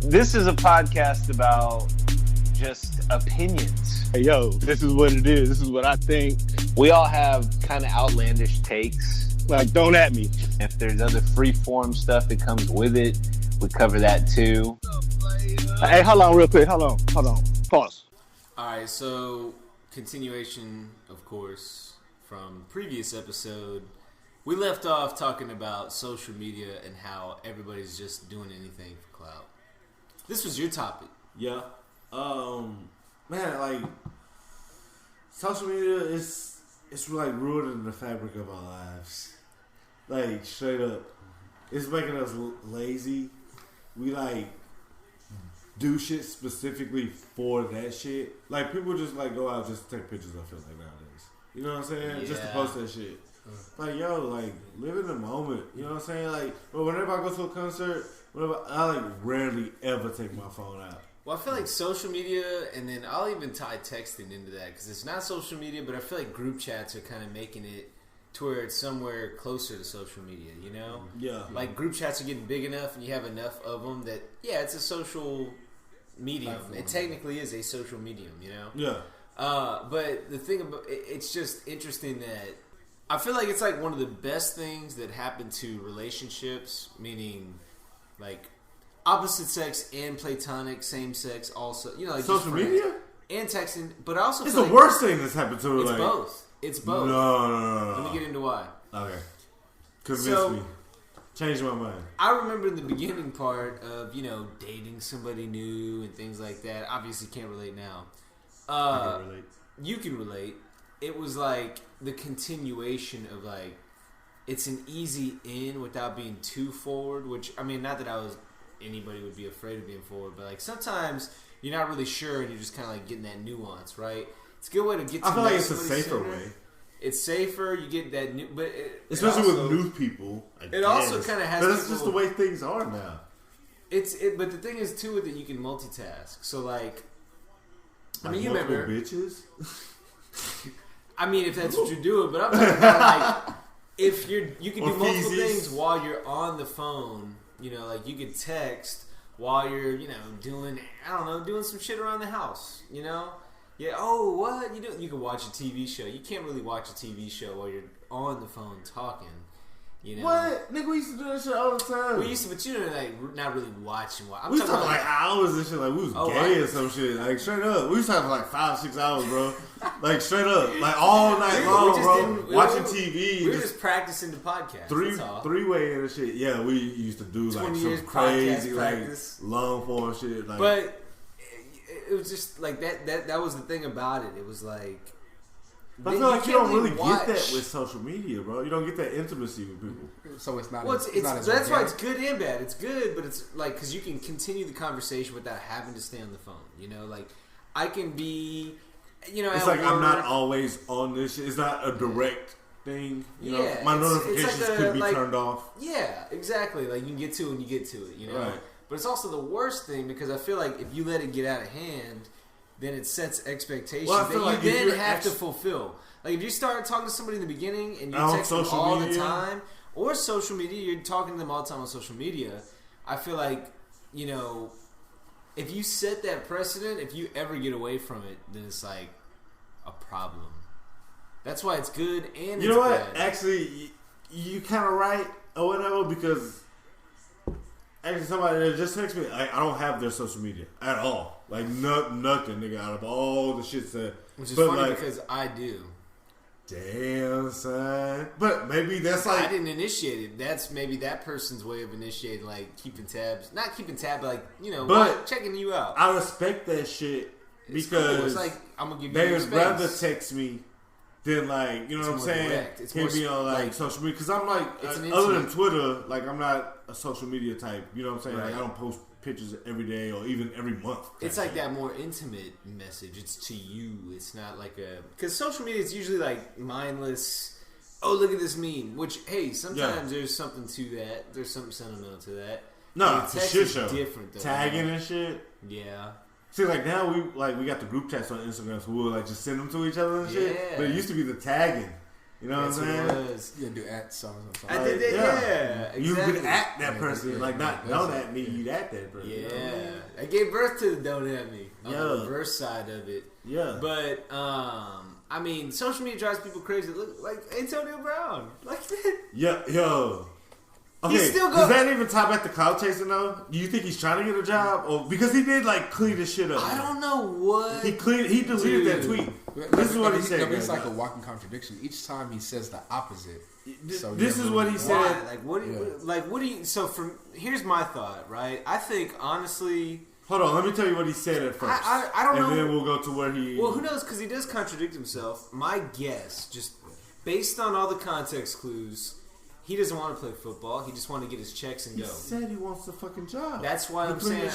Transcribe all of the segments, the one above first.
This is a podcast about just opinions. Hey, yo, this is what it is. This is what I think. We all have kind of outlandish takes. Like, don't at me. If there's other free-form stuff that comes with it, we cover that too. Hey, hold on real quick. Hold on. Pause. All right, so continuation, of course, from previous episode. We left off talking about social media and how everybody's just doing anything for clout. This was your topic. Yeah. Man, like, social media is like ruining the fabric of our lives. Like, straight up. It's making us lazy. We, like, do shit specifically for that shit. Like, people just, like, go out just to take pictures, I feel like, nowadays. You know what I'm saying? Yeah. Just to post that shit. Like, yo, like, live in the moment. You know what I'm saying? Like, but whenever I go to a concert, I, like, rarely ever take my phone out. Well, I feel like social media, and then I'll even tie texting into that, because it's not social media, but I feel like group chats are kind of making it to where it's somewhere closer to social media, you know? Yeah. Like, group chats are getting big enough, and you have enough of them that, yeah, it's a social medium. Platform. It technically is a social medium, you know? Yeah. But the thing about it's just interesting that I feel like it's like one of the best things that happen to relationships, meaning like opposite sex and platonic, same sex, also, you know, like social media and texting. But I also it's feel the like worst thing that's happened to it's like both. It's both. No. Let me get into why. Okay, convince me. Change my mind. I remember the beginning part of, you know, dating somebody new and things like that. Obviously, can't relate now. I can relate. You can relate. It was like the continuation of like, it's an easy in without being too forward, which, I mean, not that anybody would be afraid of being forward, but like sometimes you're not really sure and you're just kind of like getting that nuance, right? It's a good way to get to I feel like know it's a somebody safer sooner. way. It's safer, you get that new, but especially also, with new people. It also kind of has. But it's just the way things are now. But the thing is too with it, you can multitask. So like I mean, you multiple remember bitches. I mean, if that's what you're doing, but I'm talking about like if you can do multiple things while you're on the phone. You know, like you can text while you're, you know, doing some shit around the house. You know, yeah. Oh, what you doing? You can watch a TV show. You can't really watch a TV show while you're on the phone talking. You know what? Nigga, we used to do that shit all the time. We used to, but you know, like not really watching. We used to talk like hours and shit. Like we was gay or some shit. Like straight up, we used to talk for like 5-6 hours, bro. Like straight up, like all night long, bro. Watching TV. We were just practicing the podcast. Three-way and shit. Yeah, we used to do like some crazy, like long form shit. Like, but it was just like that was the thing about it. It was like. But I feel like you don't really get that with social media, bro. You don't get that intimacy with people. So it's not. Well, it's not as that's why it's good and bad. It's good, but it's like because you can continue the conversation without having to stay on the phone. You know, like I can be, you know, it's like I'm not always on this shit. It's not a direct thing. You know, my notifications could be turned off. Yeah, exactly. Like you can get to it and you get to it. You know, right. But it's also the worst thing because I feel like if you let it get out of hand, then it sets expectations that you then have to fulfill. Like if you start talking to somebody in the beginning and you text them all the time, or social media, you're talking to them all the time on social media, I feel like, you know, if you set that precedent, if you ever get away from it, then it's like a problem. That's why it's good and you know what? Bad. Actually, you kind of right or whatever because actually somebody that just texted me, I don't have their social media at all. Like nothing, nigga, out of all the shit said. Which is funny because I do. Damn, son. But maybe that's like I didn't initiate it. That's maybe that person's way of initiating, like keeping tabs. Not keeping tabs, but like, you know, checking you out. I respect that shit because cool. It's like I'm gonna give you your space. They would rather text me than like, you know what I'm saying? It's can't be on like social media because I'm like other than Twitter, like I'm not a social media type. You know what I'm saying? Right. Like I don't post pictures every day or even every month. It's like that more intimate message. It's to you. It's not like because social media is usually like mindless. Oh, look at this meme. Which sometimes there's something to that. There's something sentimental to that. No, it's a shit show. Different though. Tagging and shit. Yeah. See, like now we got the group chats on Instagram, so we'll like just send them to each other and shit. Yeah. But it used to be the tagging. You know what I'm saying? What it was. You do at songs or something. I did that, yeah. You exactly. would at that person, like not at me, you'd at that person. Yeah. I gave birth to the don't at me on the reverse side of it. Yeah. But I mean, social media drives people crazy. Look like Antonio Brown, like that. Yeah, yo. Okay, still does that even tie back to clout chasing though? Do you think he's trying to get a job, or because he did like clean his shit up? I don't know what he deleted that tweet. This is what he said. It's like a walking contradiction. Each time he says the opposite. So this is what he said. Like what do you? So here's my thought. Right, I think honestly. Hold on, let me tell you what he said at first. I don't know. And then we'll go to where he... Well, who knows? Because he does contradict himself. My guess, just based on all the context clues, he doesn't want to play football. He just wants to get his checks and go. He said he wants the fucking job. That's why I'm saying...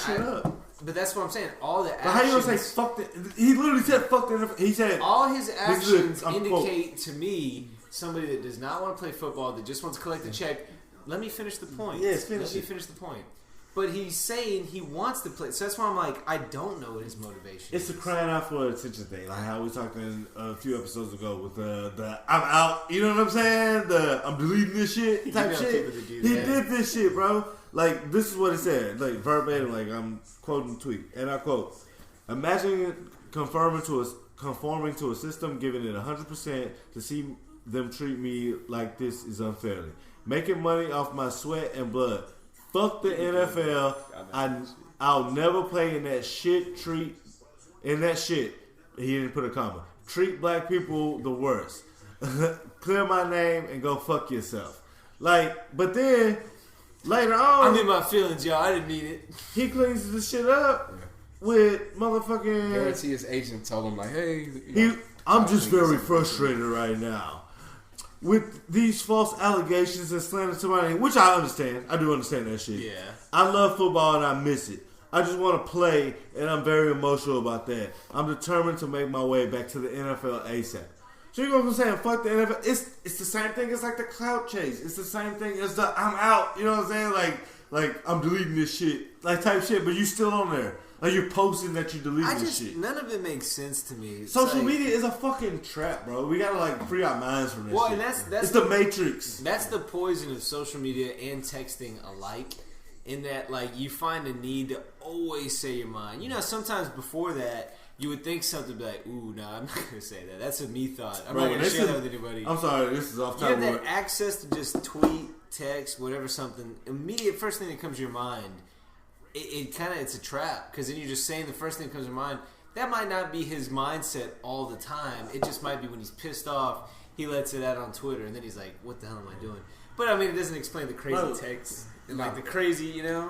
But that's what I'm saying. All the actions... But how you gonna say fuck the... He literally said fuck the... He said... All his actions indicate to me somebody that does not want to play football, that just wants to collect the check. Let me finish the point. Yes, finish Let me finish the point. But he's saying he wants to play. So that's why I'm like, I don't know what his motivation is. It's a crying out for attention thing. Like how we talked in a few episodes ago with the I'm out. You know what I'm saying? The I'm deleting this shit type shit. He did this shit, bro. Like, this is what it said. Like, verbatim. Like, I'm quoting the tweet. And I quote, imagine conforming to a system, giving it 100% to see them treat me like this is unfairly. Making money off my sweat and blood. Fuck the NFL. I'll never play in that shit. In that shit. He didn't put a comma. Treat black people the worst. Clear my name and go fuck yourself. Like, but then later on, I'm in my feelings, y'all. I didn't mean it. He cleans the shit up with motherfucking. Guarantee his agent told him like, hey, I'm just very frustrated right now with these false allegations and slander to my name, which I understand. I do understand that shit. Yeah. I love football and I miss it. I just want to play, and I'm very emotional about that. I'm determined to make my way back to the NFL ASAP. So you know what I'm saying? Fuck the NFL. It's the same thing as like the clout chase. It's the same thing as the I'm out. You know what I'm saying? Like I'm deleting this shit, like type shit. But you still on there. Like you're posting that you deleting this shit. None of it makes sense to me. It's Social media is a fucking trap, bro. We gotta like free our minds from this. Well, shit. and that's it's the Matrix. That's the poison of social media and texting alike. In that, like, you find a need to always say your mind. You know, sometimes before that, you would think something like, ooh, no, I'm not going to say that. That's a me thought. I'm not going to share that with anybody. I'm sorry, this is off topic. You have that access to just tweet, text, whatever, something. Immediate first thing that comes to your mind, it's a trap. Because then you're just saying the first thing that comes to your mind. That might not be his mindset all the time. It just might be when he's pissed off, he lets it out on Twitter, and then he's like, what the hell am I doing? But, I mean, it doesn't explain the crazy texts. And like the crazy, you know?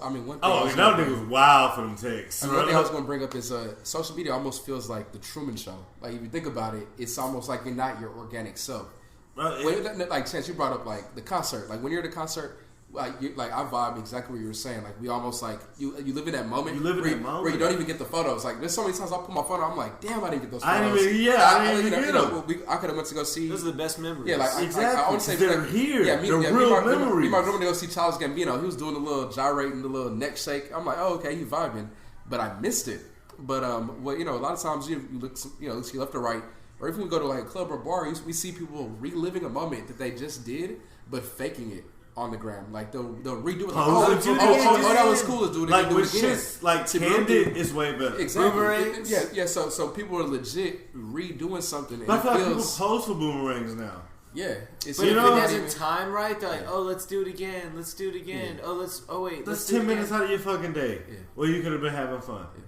I mean, one thing. Oh, that nigga was wild for them texts. I mean, one thing I was going to bring up is social media almost feels like the Truman Show. Like, if you think about it, it's almost like you're not your organic self. Like, since you brought up, like, the concert. Like, when you're at a concert, I vibe exactly what you were saying. Like, we almost, like, you live in that moment. You live in that moment. Where you don't even get the photos. Like, there's so many times I put my phone on, I'm like, damn, I didn't get those photos. I didn't even get them. I could have went to go see. Those are the best memories. Yeah, like, exactly. I want to say they're here. Yeah, they're real memories. Me and my grandma to go see Charles Gambino. He was doing the little gyrating, the little neck shake. I'm like, oh, okay, he's vibing. But I missed it. But, well, you know, a lot of times you look, you know, see left or right. Or if we go to, like, a club or bar, we see people reliving a moment that they just did, but faking it on the gram. Like, they'll redo it. Like, that was cool. Let's do it again. Like, with shit, like, candid is way better. Exactly. Boomerangs? Yeah, so people are legit redoing something. And I feel like people post for boomerangs now. Yeah. But if it doesn't time right, they're like, oh, let's do it again. Let's do it again. Yeah. Let's 10 minutes out of your fucking day. Yeah. Well, you could have been having fun. Yeah.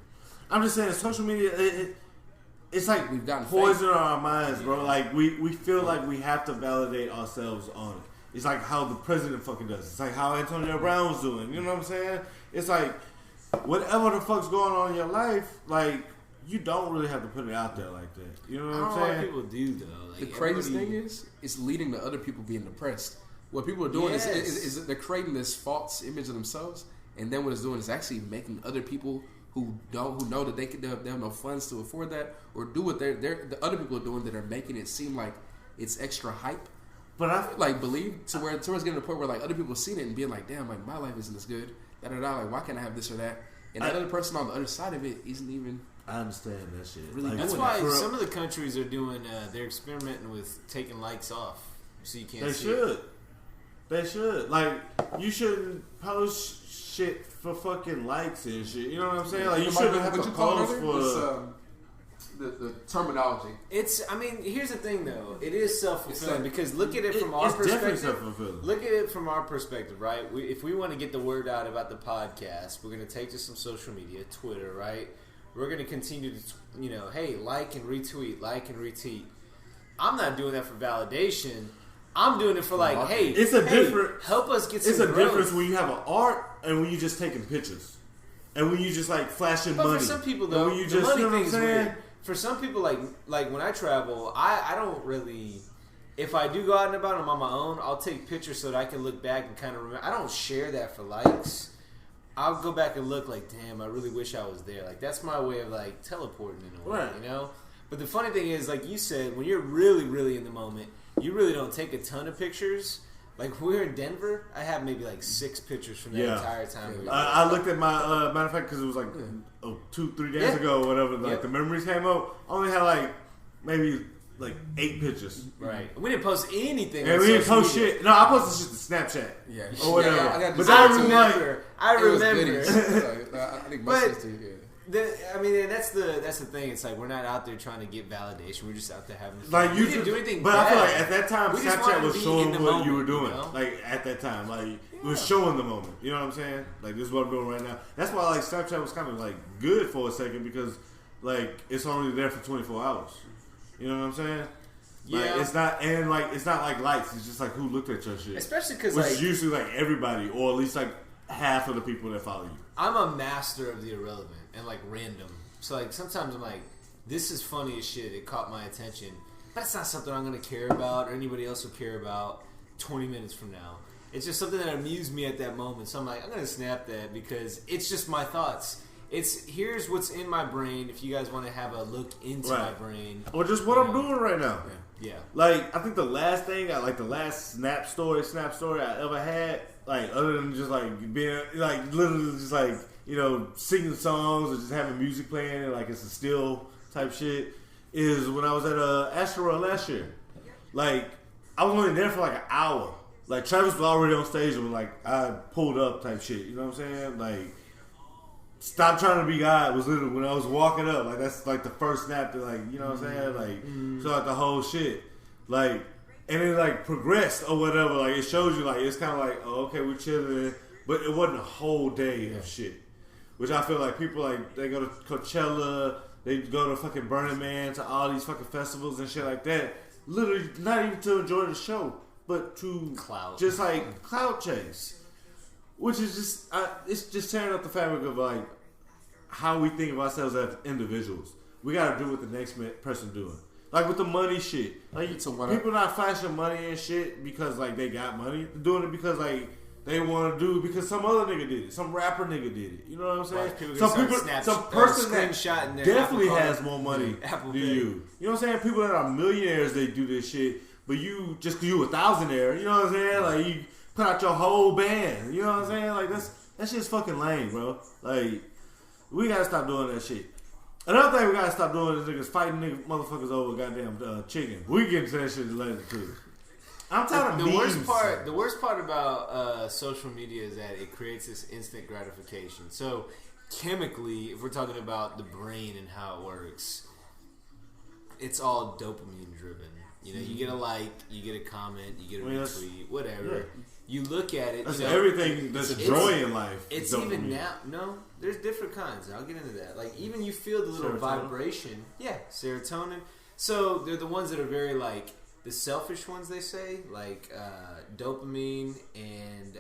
I'm just saying, social media, it's like we've gotten poison on our minds, bro. Like, we feel like we have to validate ourselves on it. It's like how the president fucking does. It's like how Antonio Brown was doing. You know what I'm saying? It's like, whatever the fuck's going on in your life, like, you don't really have to put it out there like that. You know what I'm saying? A lot of people do, though. Like, the craziest thing is, it's leading to other people being depressed. What people are doing is they're creating this false image of themselves, and then what it's doing is actually making other people who know that they have no funds to afford that, or do what the other people are doing, that are making it seem like it's extra hype. But I like believe to where it's getting to the point where like other people seeing it and being like, damn, like my life isn't as good. Like, why can't I have this or that? And that other person on the other side of it isn't even. I understand that shit. Really, that's why some of the countries are doing. They're experimenting with taking likes off, so you can't. They should. Like, you shouldn't post shit for fucking likes and shit. You know what I'm saying? Like you shouldn't have to post for the terminology. Here's the thing though. It is self-fulfilling because look at it from our perspective. Look at it from our perspective, right? If we want to get the word out about the podcast, we're going to take to some social media, Twitter, right? We're going to continue to, hey, like and retweet. I'm not doing that for validation. I'm doing it for help us get some It's a growth. difference when you have an art and when you just taking pictures. And when you just like flashing money. But for some people though, when you the just, money thing's weird. For some people, like when I travel, I don't really. If I do go out and about, I'm on my own. I'll take pictures so that I can look back and kind of remember. I don't share that for likes. I'll go back and look like, damn, I really wish I was there. Like that's my way of like teleporting in a way, right. But the funny thing is, like you said, when you're really, really in the moment, you really don't take a ton of pictures. Like we're in Denver, I have maybe like 6 pictures from that entire time. I looked at my matter of fact because it was like 2-3 days ago or whatever. Like the memories came up. I only had like maybe like 8 pictures. Right. We didn't post anything. And we didn't post shit. No, I posted shit to Snapchat. Yeah. Or whatever. Yeah. But I remember. I think my sister. And that's the thing. It's like we're not out there trying to get validation. We're just out there having fun. Like we didn't do anything. But bad. I feel like at that time, Snapchat was showing what moment, you were doing. You know? Like at that time, like it was showing the moment. You know what I'm saying? Like this is what I'm doing right now. That's why like Snapchat was kind of like good for a second because like it's only there for 24 hours. You know what I'm saying? Like, it's not like likes. It's just like who looked at your shit. Especially because which is usually like everybody or at least like half of the people that follow you. I'm a master of the irrelevant and like random. So like sometimes I'm like, this is funny as shit. It caught my attention, but it's not something I'm gonna care about or anybody else will care about 20 minutes from now. It's just something that amused me at that moment. So I'm like, I'm gonna snap that because it's just my thoughts. Here's what's in my brain. If you guys want to have a look into my brain, or just what I'm doing right now. Yeah. Like I think the last snap story I ever had, like other than just like being like literally just like singing songs or just having music playing and like it's a still type shit, is when I was at Asteroid last year. Like I was only there for like an hour. Like Travis was already on stage when like I pulled up type shit. You know what I'm saying? Like Stop Trying to Be God was literally when I was walking up. Like that's like the first snap to like, you know what I'm saying? Like so like the whole shit. Like and it like progressed or whatever. Like it shows you like it's kind of like, oh, okay, we're chilling, but it wasn't a whole day of shit. Which I feel like people like they go to Coachella, they go to fucking Burning Man, to all these fucking festivals and shit like that. Literally not even to enjoy the show, but to just like clout chase. Which is just it's just tearing up the fabric of like how we think of ourselves as individuals. We gotta do what the next person doing. Like with the money shit. Like people not flashing money and shit because like they got money. They're doing it because like they want to do because some other nigga did it. Some rapper nigga did it. You know what I'm saying? Some person that definitely has more money than you. You know what I'm saying? People that are millionaires, they do this shit. But you, just because you a thousandaire, you know what I'm saying? Like you put out your whole band. You know what I'm saying? Like that shit's fucking lame, bro. Like we gotta stop doing that shit. Another thing we gotta stop doing is niggas fighting motherfuckers over goddamn chicken. We get into that shit later too. I'm tired of memes. The worst part about social media is that it creates this instant gratification. So chemically, if we're talking about the brain and how it works, it's all dopamine driven. You get a like, you get a comment, you get a retweet, whatever. Yeah. You look at it. That's everything that's joy in life. It's even now. No, there's different kinds. I'll get into that. Like even you feel the little vibration. Yeah, serotonin. So they're the ones that are very like the selfish ones. They say like dopamine and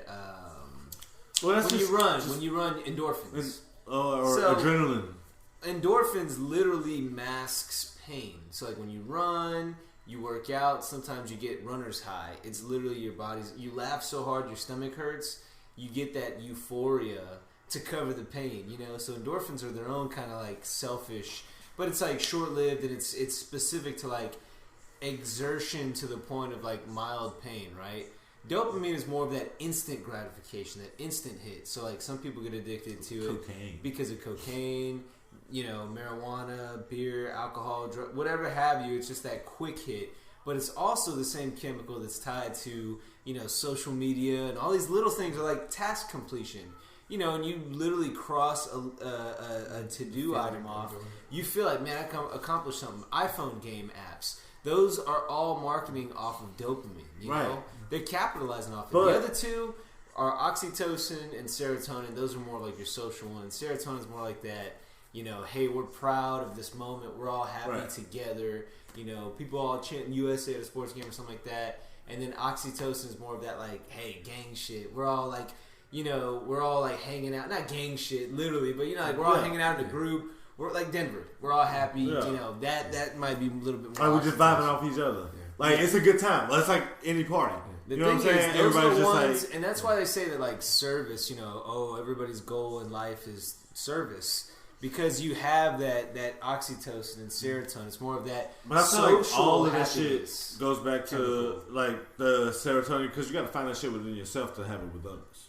when you run endorphins or adrenaline. Endorphins literally masks pain. So like when you run. You work out, sometimes you get runner's high. It's literally your body's... You laugh so hard your stomach hurts, you get that euphoria to cover the pain, So endorphins are their own kind of like selfish... But it's like short-lived and it's specific to like exertion to the point of like mild pain, right? Dopamine is more of that instant gratification, that instant hit. So like some people get addicted to it because of cocaine... marijuana, beer, alcohol, whatever have you. It's just that quick hit. But it's also the same chemical that's tied to, social media and all these little things are like task completion. you know, and you literally cross a to-do item off, you feel like, man, I accomplished something. iPhone game apps, those are all marketing off of dopamine, you know? They're capitalizing off it. The other two are oxytocin and serotonin. Those are more like your social ones. Serotonin is more like that, you know, hey, we're proud of this moment. We're all happy together. You know, people all chanting USA at a sports game or something like that. And then oxytocin is more of that, like, hey, gang shit. We're all like, you know, we're all like hanging out. Not gang shit, literally, but, you know, like we're all hanging out in a group. We're like Denver. We're all happy. You know, that might be a little bit more. Like we're just vibing off each other. Like it's a good time. It's like any party. The you know thing what I'm saying? is, those Everybody's are the just ones, like, and that's why they say that like service. You know, oh, everybody's goal in life is service. Because you have that oxytocin and serotonin, it's more of that. But I feel social like all of that happiness. shit goes back to like the serotonin because you got to find that shit within yourself to have it with others.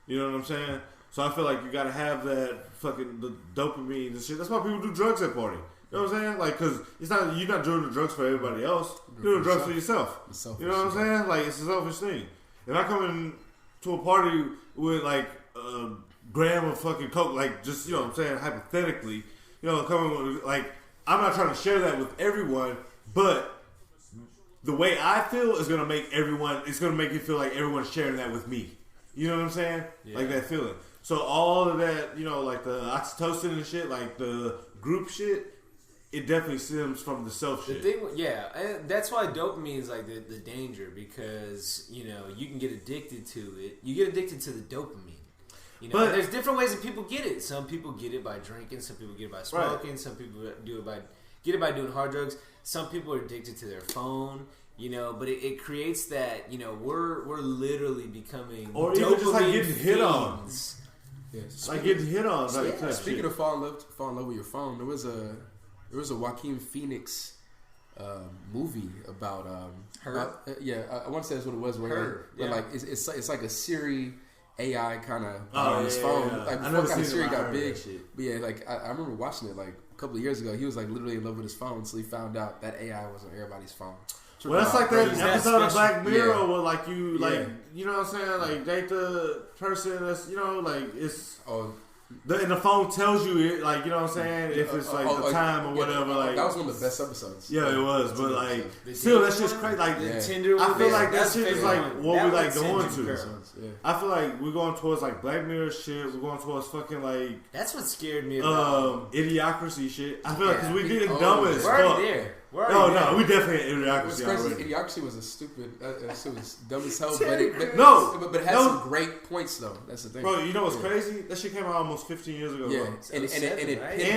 You know what I'm saying? So I feel like you got to have that fucking the dopamine and shit. That's why people do drugs at party. You know what I'm saying? Like, because it's not you're not doing the drugs for everybody else. You're doing drugs for yourself. You know what I'm saying? Like it's a selfish thing. If I come in to a party with like gram of fucking coke, like just, you know what I'm saying, hypothetically, you know, coming with, like, I'm not trying to share that with everyone, but the way I feel is gonna make everyone, it's gonna make you feel like everyone's sharing that with me. You know what I'm saying? Like that feeling. So all of that, you know, like the oxytocin and shit, like the group shit, it definitely stems from the self shit. The thing, and that's why dopamine is like the danger, because, you know, you can get addicted to it. You get addicted to the dopamine. You know, there's different ways that people get it. Some people get it by drinking. Some people get it by smoking. Some people get it by doing hard drugs. Some people are addicted to their phone. You know, but it creates that. You know, we're literally becoming or even just like getting hit on. Yeah, like getting hit on. Like, speaking of fall in love with your phone, there was a Joaquin Phoenix movie about her. I want to say that's what it was. Where like it's like a Siri. AI kind of on his phone. Like before kind of Siri got big. But yeah, like I remember watching it like a couple of years ago. He was like literally in love with his phone, so he found out that AI wasn't everybody's phone. Well, that's like that episode of Black Mirror where like you like you know what I'm saying, like date the person that's, you know, like it's and the phone tells you it, like, you know what I'm saying, if it's like the time or whatever. Like that was one of the best episodes. Yeah, it was, but like still that shit's crazy. Like Tinder, I feel like that shit is like what we like going to. Yeah. I feel like we're going towards like Black Mirror shit. We're going towards fucking like that's what scared me about Idiocracy shit. I feel like because we getting dumb as fuck. We're already there. No, we definitely Idiocracy already. Idiocracy was a stupid. It was dumb as hell, but it had some great points though. That's the thing, bro. You know what's crazy? That shit came out almost 15 years ago. Yeah, bro. and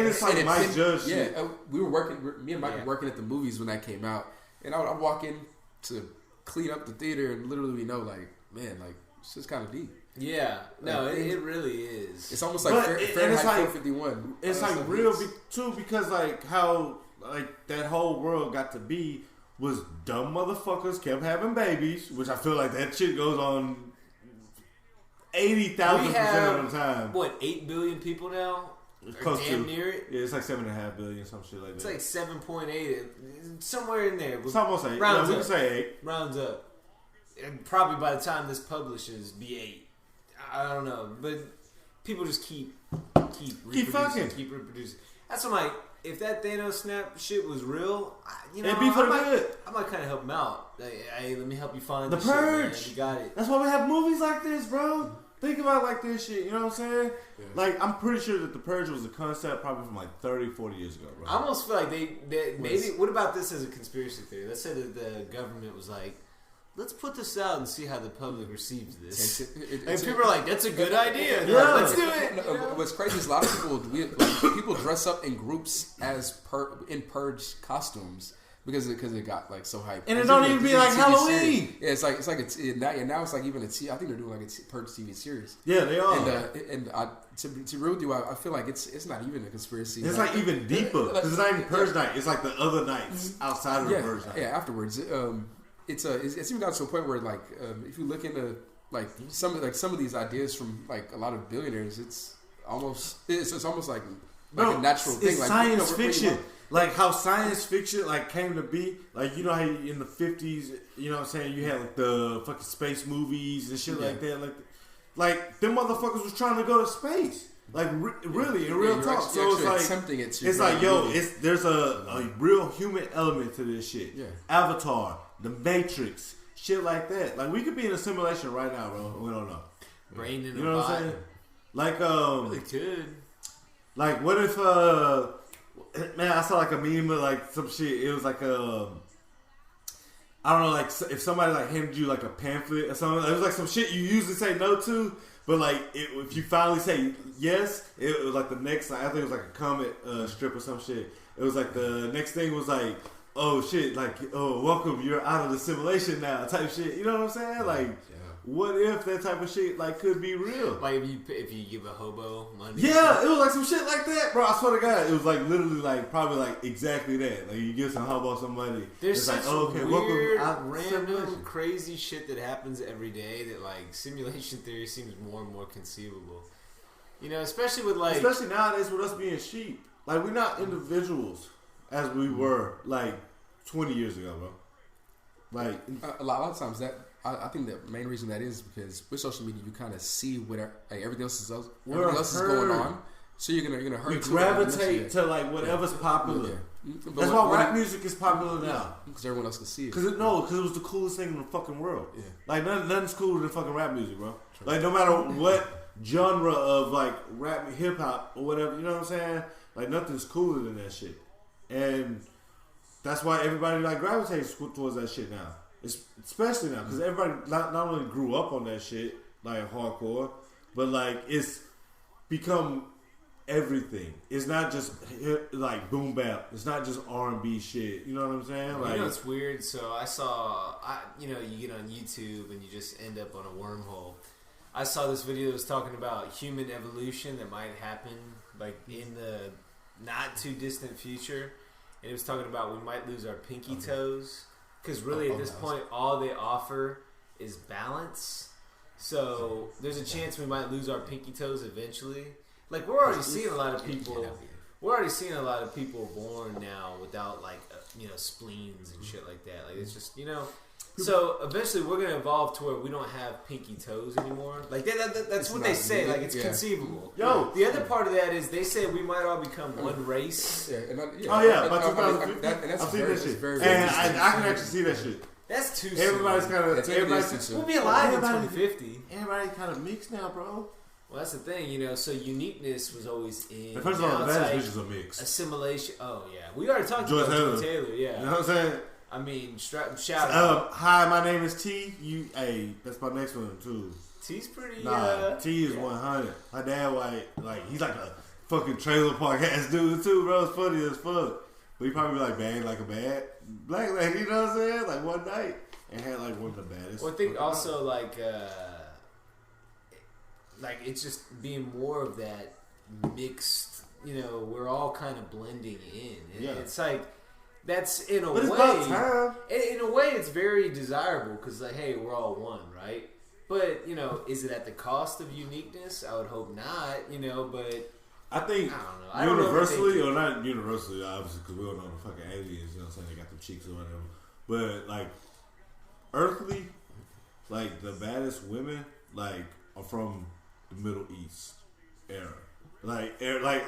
it's like Mike Judge. Yeah, we were working. Me and Mike were working at the movies when that came out, and I walk in to clean up the theater, and literally we know, like, man, like it's just kind of deep. Yeah, no, it really is. It's almost like Fahrenheit 451. It's like real too, because like how like that whole world got to be was dumb motherfuckers kept having babies, which I feel like that shit goes on 80,000% of the time. What, 8 billion people now? Close damn to near it. Yeah, it's like 7.5 billion, some shit like that. It's like 7.8, somewhere in there. It's almost 8. Rounds we up. can say 8. Rounds up. And probably by the time this publishes, be 8. I don't know, but people just keep fucking, keep reproducing. That's what I'm like. If that Thanos snap shit was real, you know, it'd be for good. I might kind of help him out. Like, hey, let me help you find the Purge. Shit, man. You got it. That's why we have movies like this, bro. Think about like this shit. You know what I'm saying? Yeah. Like, I'm pretty sure that the Purge was a concept probably from like 30, 40 years ago, bro. I almost feel like they maybe. What about this as a conspiracy theory? Let's say that the government was like, let's put this out and see how the public receives this. And people are like, that's a good idea. Yeah. Like, let's do it. What's crazy is a lot of people dress up in groups as in Purge costumes because it got like so hyped. And it don't even be like Halloween. Yeah, it's like now it's like even I think they're doing like a Purge TV series. Yeah, they are. And to be real with you, I feel like it's not even a conspiracy. It's like even deeper because it's not even Purge night. It's like the other nights outside of the Purge night. Yeah, afterwards. It's even gotten to a point where like if you look into like some of these ideas from like a lot of billionaires, it's almost like a natural thing. It's like science fiction. Like how science fiction like came to be. Like, you know how in the 50s, you know what I'm saying, you had like the fucking space movies and shit like that. Like like them motherfuckers was trying to go to space. Like really, in real talk. So it's like attempting it to. It's like there's a real human element to this shit. Yeah. Avatar, The Matrix, shit like that. Like we could be in a simulation right now, bro. We don't know. Brain in you know what I'm saying? Like really could. Like what if man, I saw like a meme of like some shit. It was like I don't know, like if somebody like handed you like a pamphlet or something. It was like some shit you usually say no to. But like, if you finally say yes, it was like the next. I think it was like a comic strip or some shit. It was like the next thing was like, oh shit, like welcome, you're out of the simulation now, type shit. You know what I'm saying? Like, what if that type of shit like could be real? Like if you give a hobo money. Yeah, it was like some shit like that, bro. I swear to God, it was like literally like probably like exactly that. Like you give some hobo some money. There's it's such like, weird, random, crazy shit that happens every day that like simulation theory seems more and more conceivable. You know, especially nowadays with us being sheep. Like we're not individuals as we were like 20 years ago, bro. Like a lot of times that. I think the main reason that is because with social media you kind of see what like everything else is going on, so you're gonna hurt. We gravitate to like whatever's popular. Yeah. That's why rap music is popular now because everyone else can see it. Because it was the coolest thing in the fucking world. Yeah, like nothing's cooler than fucking rap music, bro. True. Like no matter what genre of like rap, hip hop or whatever, you know what I'm saying? Like nothing's cooler than that shit, and that's why everybody like gravitates towards that shit now. Especially now, because everybody not only grew up on that shit, like hardcore, but like it's become everything. It's not just like boom bap. It's not just R&B shit. You know what I'm saying? Like, you know, it's weird. So you get on YouTube and you just end up on a wormhole. I saw this video that was talking about human evolution that might happen like in the not too distant future, and it was talking about we might lose our pinky toes. Because really, at this point, all they offer is balance. So there's a chance we might lose our pinky toes eventually. Like we're already seeing a lot of people. We're already seeing a lot of people born now without like spleens and shit like that. Like it's just So eventually, we're gonna evolve to where we don't have pinky toes anymore. Like that's what they say. Like it's conceivable. The other part of that is they say we might all become one race. By 2050. I've seen that shit, and I can actually see that shit. That's too. Everybody's kind of. We'll be alive in 2050. Everybody's kind of mixed now, bro. Well, that's the thing, so uniqueness was always in. First of all, the bad bitches are mixed. Assimilation. Oh yeah, we already talked about Joy Taylor. Yeah, you know what I'm saying. I mean, shout out. Hi, my name is T. That's my next one too. T's pretty. T is 100. My dad white, like he's like a fucking trailer park ass dude too, bro. It's funny as fuck. But he probably be like banged like a bad black lady, you know what I'm saying? Like one night and had like one of the baddest. Well, I think also like it's just being more of that mixed. We're all kind of blending in. It's like. That's in a way. In a way, it's very desirable because, like, hey, we're all one, right? But is it at the cost of uniqueness? I would hope not. But I think I don't know. Universally, or not universally, obviously, because we don't know the fucking aliens. You know what I'm saying? They got the cheeks or whatever. But like, earthly, like the baddest women, like are from the Middle East era. Like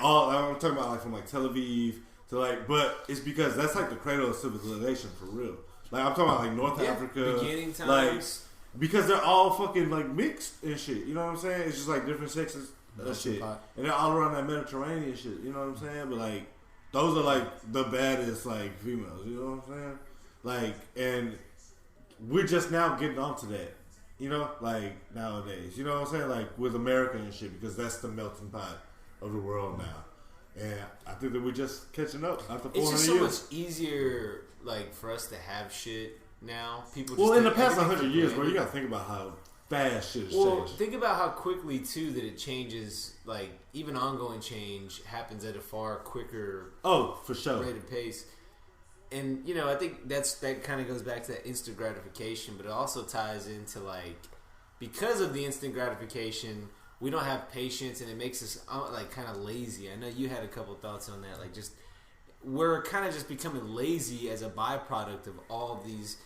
all I'm talking about, like from like Tel Aviv. So like, but it's because that's like the cradle of civilization for real. Like I'm talking about like North Africa, beginning times. Like because they're all fucking like mixed and shit. You know what I'm saying? It's just like different sexes and shit, and they're all around that Mediterranean shit. You know what I'm saying? But like those are like the baddest like females. You know what I'm saying? Like, and we're just now getting onto that. Like nowadays. You know what I'm saying? Like with America and shit, because that's the melting pot of the world now. And I think that we're just catching up after 400 years. It's just so much easier, like, for us to have shit now. People. Well, in the past 100 years, bro, you got to think about how fast shit has changed. Well, think about how quickly too that it changes. Like, even ongoing change happens at a far quicker. Oh, for sure. Rate of pace. And I think that kind of goes back to that instant gratification, but it also ties into like because of the instant gratification. We don't have patience, and it makes us like kind of lazy. I know you had a couple thoughts on that. Like, just we're kind of just becoming lazy as a byproduct of all these,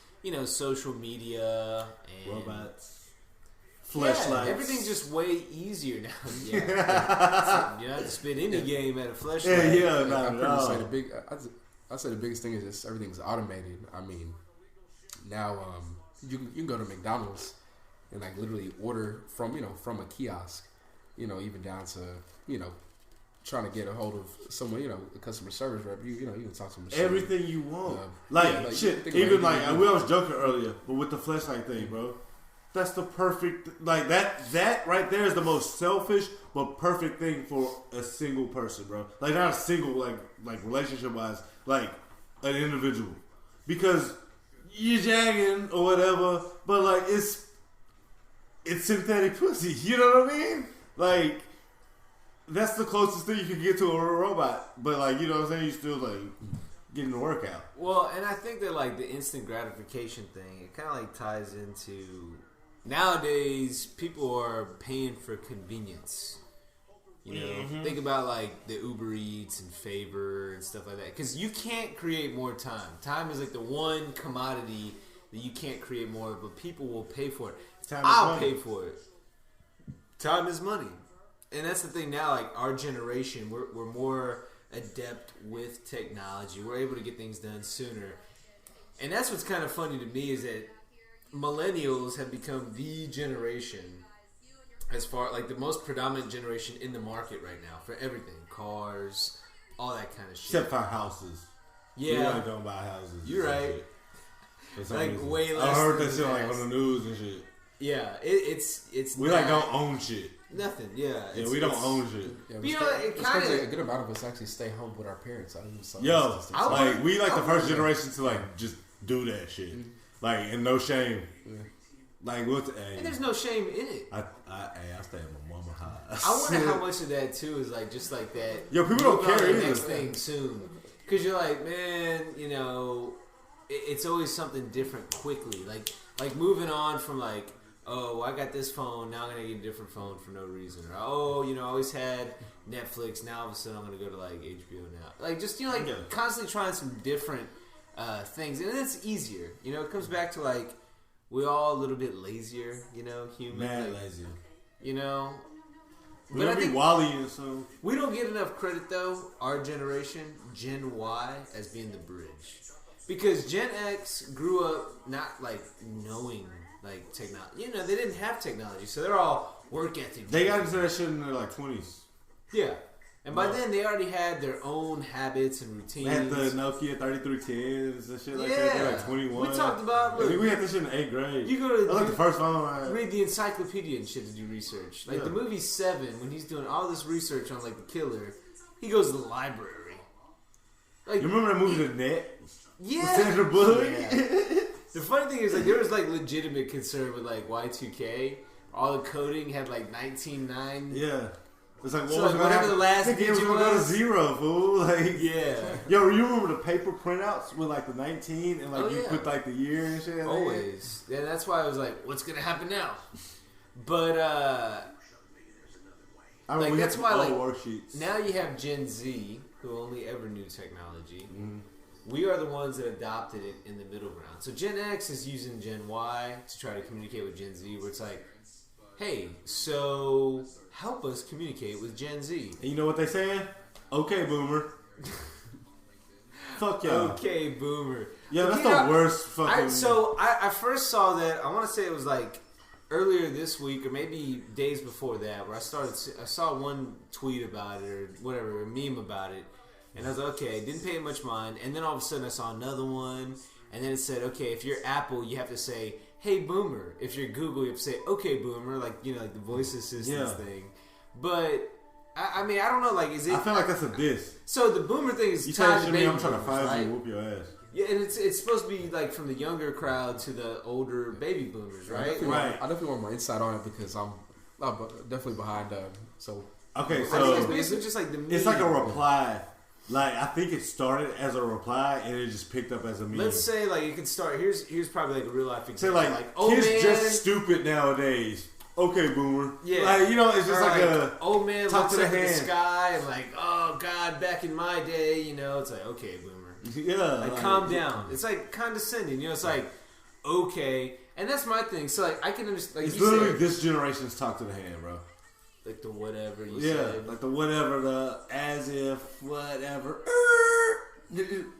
social media and robots, fleshlights. Yeah, everything's just way easier now. You don't have to spend any game at a fleshlight. I'd say the biggest thing is just everything's automated. I mean, now you can go to McDonald's and like literally order from a kiosk, even down to trying to get a hold of someone, a customer service rep. You can talk to them. Everything you want, shit. Even we was joking earlier, but with the fleshlight thing, bro. That's the perfect, that right there is the most selfish but perfect thing for a single person, bro. Like, not a single, like relationship-wise, like, an individual. Because you're jagging or whatever, but, like, it's synthetic pussy. You know what I mean? Like, that's the closest thing you can get to a robot. But, like, you know what I'm saying? You still, like, getting the workout. Well, and I think that, like, the instant gratification thing, it kind of, like, ties into... Nowadays, people are paying for convenience. Think about like the Uber Eats and Favor and stuff like that. Because you can't create more time. Time is like the one commodity that you can't create more of, but people will pay for it. I'll pay for it. Time is money. And that's the thing now, like our generation, we're more adept with technology. We're able to get things done sooner. And that's what's kind of funny to me is that millennials have become the generation as far like the most predominant generation in the market right now for everything, cars, all that kind of shit. Except for houses. Yeah, we really don't buy houses. You're right. Like reason. Way less. I heard that shit like on the news and shit. Yeah, it's we like don't own shit. Nothing. Yeah, we don't own shit. Yeah, it kind of a good amount of us actually stay home with our parents. We like the first generation to like just do that shit. Mm-hmm. Like, and no shame. Yeah. Like, and there's no shame in it. I stay at my mama's house. I wonder how much of that, too, is like, just like that. Yo, people don't care either. Next thing soon. Because you're like, man, it's always something different quickly. Like moving on from like, oh, I got this phone, now I'm going to get a different phone for no reason. Or, I always had Netflix, now all of a sudden I'm going to go to like HBO now. Like, just, constantly trying some different things, and it's easier. It comes back to like we're all a little bit lazier, human. Mad lazier. But I think Wally and so we don't get enough credit though. Our generation, Gen Y, as being the bridge, because Gen X grew up not like knowing like technology. They didn't have technology, so they're all work ethic. They got into that shit in their like 20s. Yeah. And by then, they already had their own habits and routines. They had the Nokia 3310s and shit like that. They're like 21. We talked about... Look, we had this shit in 8th grade. You go to... That was like the first phone I had. Read the encyclopedia and shit to do research. Like, the movie Seven, when he's doing all this research on, like, the killer, he goes to the library. Like, you remember that movie, The Net? Yeah. With Sandra Bullock? Yeah. The funny thing is, like, there was, like, legitimate concern with, like, Y2K. All the coding had, like, 19.9. Yeah. It's like, whatever the last digit was. Go to 0, fool. Like, yeah. Yo, you remember the paper printouts with like the 19 and like you put like the year and shit? Always. Yeah, that's why I was like, what's gonna happen now? But like that's why like worksheets. Now you have Gen Z who only ever knew technology. Mm-hmm. We are the ones that adopted it in the middle ground. So Gen X is using Gen Y to try to communicate with Gen Z, where it's like, hey, so help us communicate with Gen Z. And you know what they saying? Okay, boomer. Fuck y'all. Okay, boomer. Yeah, that's the worst fucking... I first saw that, I want to say it was like earlier this week or maybe days before that, where I saw one tweet about it or whatever, a meme about it. And I was like, okay, didn't pay it much mind. And then all of a sudden I saw another one. And then it said, okay, if you're Apple, you have to say... hey, boomer. If you're Google, you have to say, okay, boomer, like the voice assistance thing. But, I mean, I don't know, like, is it... I feel like that's a diss. So, the boomer thing is tied to baby I'm trying to find right? you and whoop your ass. Yeah, and it's supposed to be, like, from the younger crowd to the older baby boomers, right? I definitely want more insight on it because I'm definitely behind, so... Okay, so... I think it's basically just like the meme. It's like a reply... Like, I think it started as a reply and it just picked up as a meme. Let's say, like, it could start... Here's probably, like, a real-life example. Say, like kids man, just stupid nowadays. Okay, boomer. Yeah. Like, it's just like a... old man looks up at the sky and, like, oh, God, back in my day, it's like, okay, boomer. Yeah. Like, calm down. It's, like, condescending. It's like, okay. And that's my thing. So like I can understand. Like, it's literally this generation's talk to the hand, bro. Like the whatever you said. Like the whatever, the as if, whatever.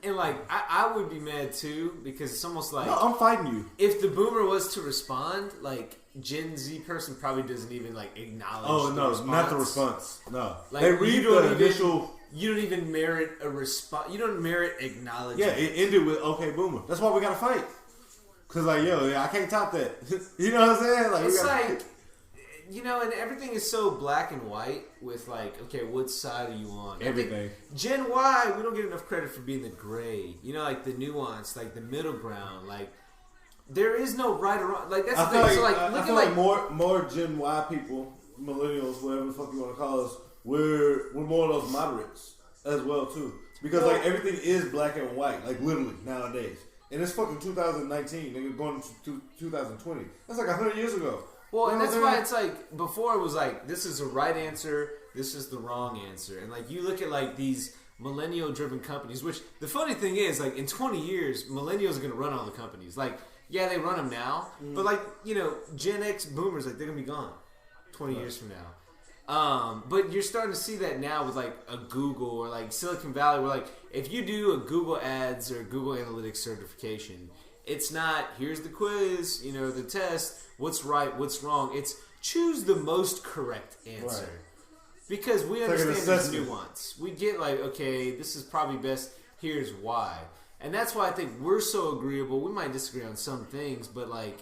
And like I would be mad too because it's almost like no, I'm fighting you. If the boomer was to respond, like Gen Z person probably doesn't even like acknowledge. Oh the no, response. not the response. No, like they read the initial. You don't even merit a response. You don't merit acknowledgement. Yeah, it ended with okay, boomer. That's why we gotta fight. Cause like I can't top that. You know what I'm saying? Like it's like. You know, and everything is so black and white with like, okay, what side are you on? Everything. Gen Y, we don't get enough credit for being the gray. You know, like the nuance, like the middle ground. Like, there is no right or wrong. Like, that's the thing. So, like, I feel like more Gen Y people, millennials, whatever the fuck you want to call us, we're more of those moderates as well, too. Because, like, everything is black and white, like, literally, nowadays. And it's fucking 2019, nigga, going to 2020. That's like 100 years ago. Well, and that's why it's like, before it was like, this is the right answer, this is the wrong answer. And like, you look at like these millennial-driven companies, which the funny thing is, like, in 20 years, millennials are going to run all the companies. Like, yeah, they run them now, but like, you know, Gen X boomers, like, they're going to be gone 20 years from now. But you're starting to see that now with like a Google or like Silicon Valley, where like, if you do a Google Ads or Google Analytics certification, it's not, here's the quiz, you know, the test, what's right, what's wrong. It's choose the most correct answer. Right. Because we understand this nuance. We get like, okay, this is probably best, here's why. And that's why I think we're so agreeable. We might disagree on some things, but like,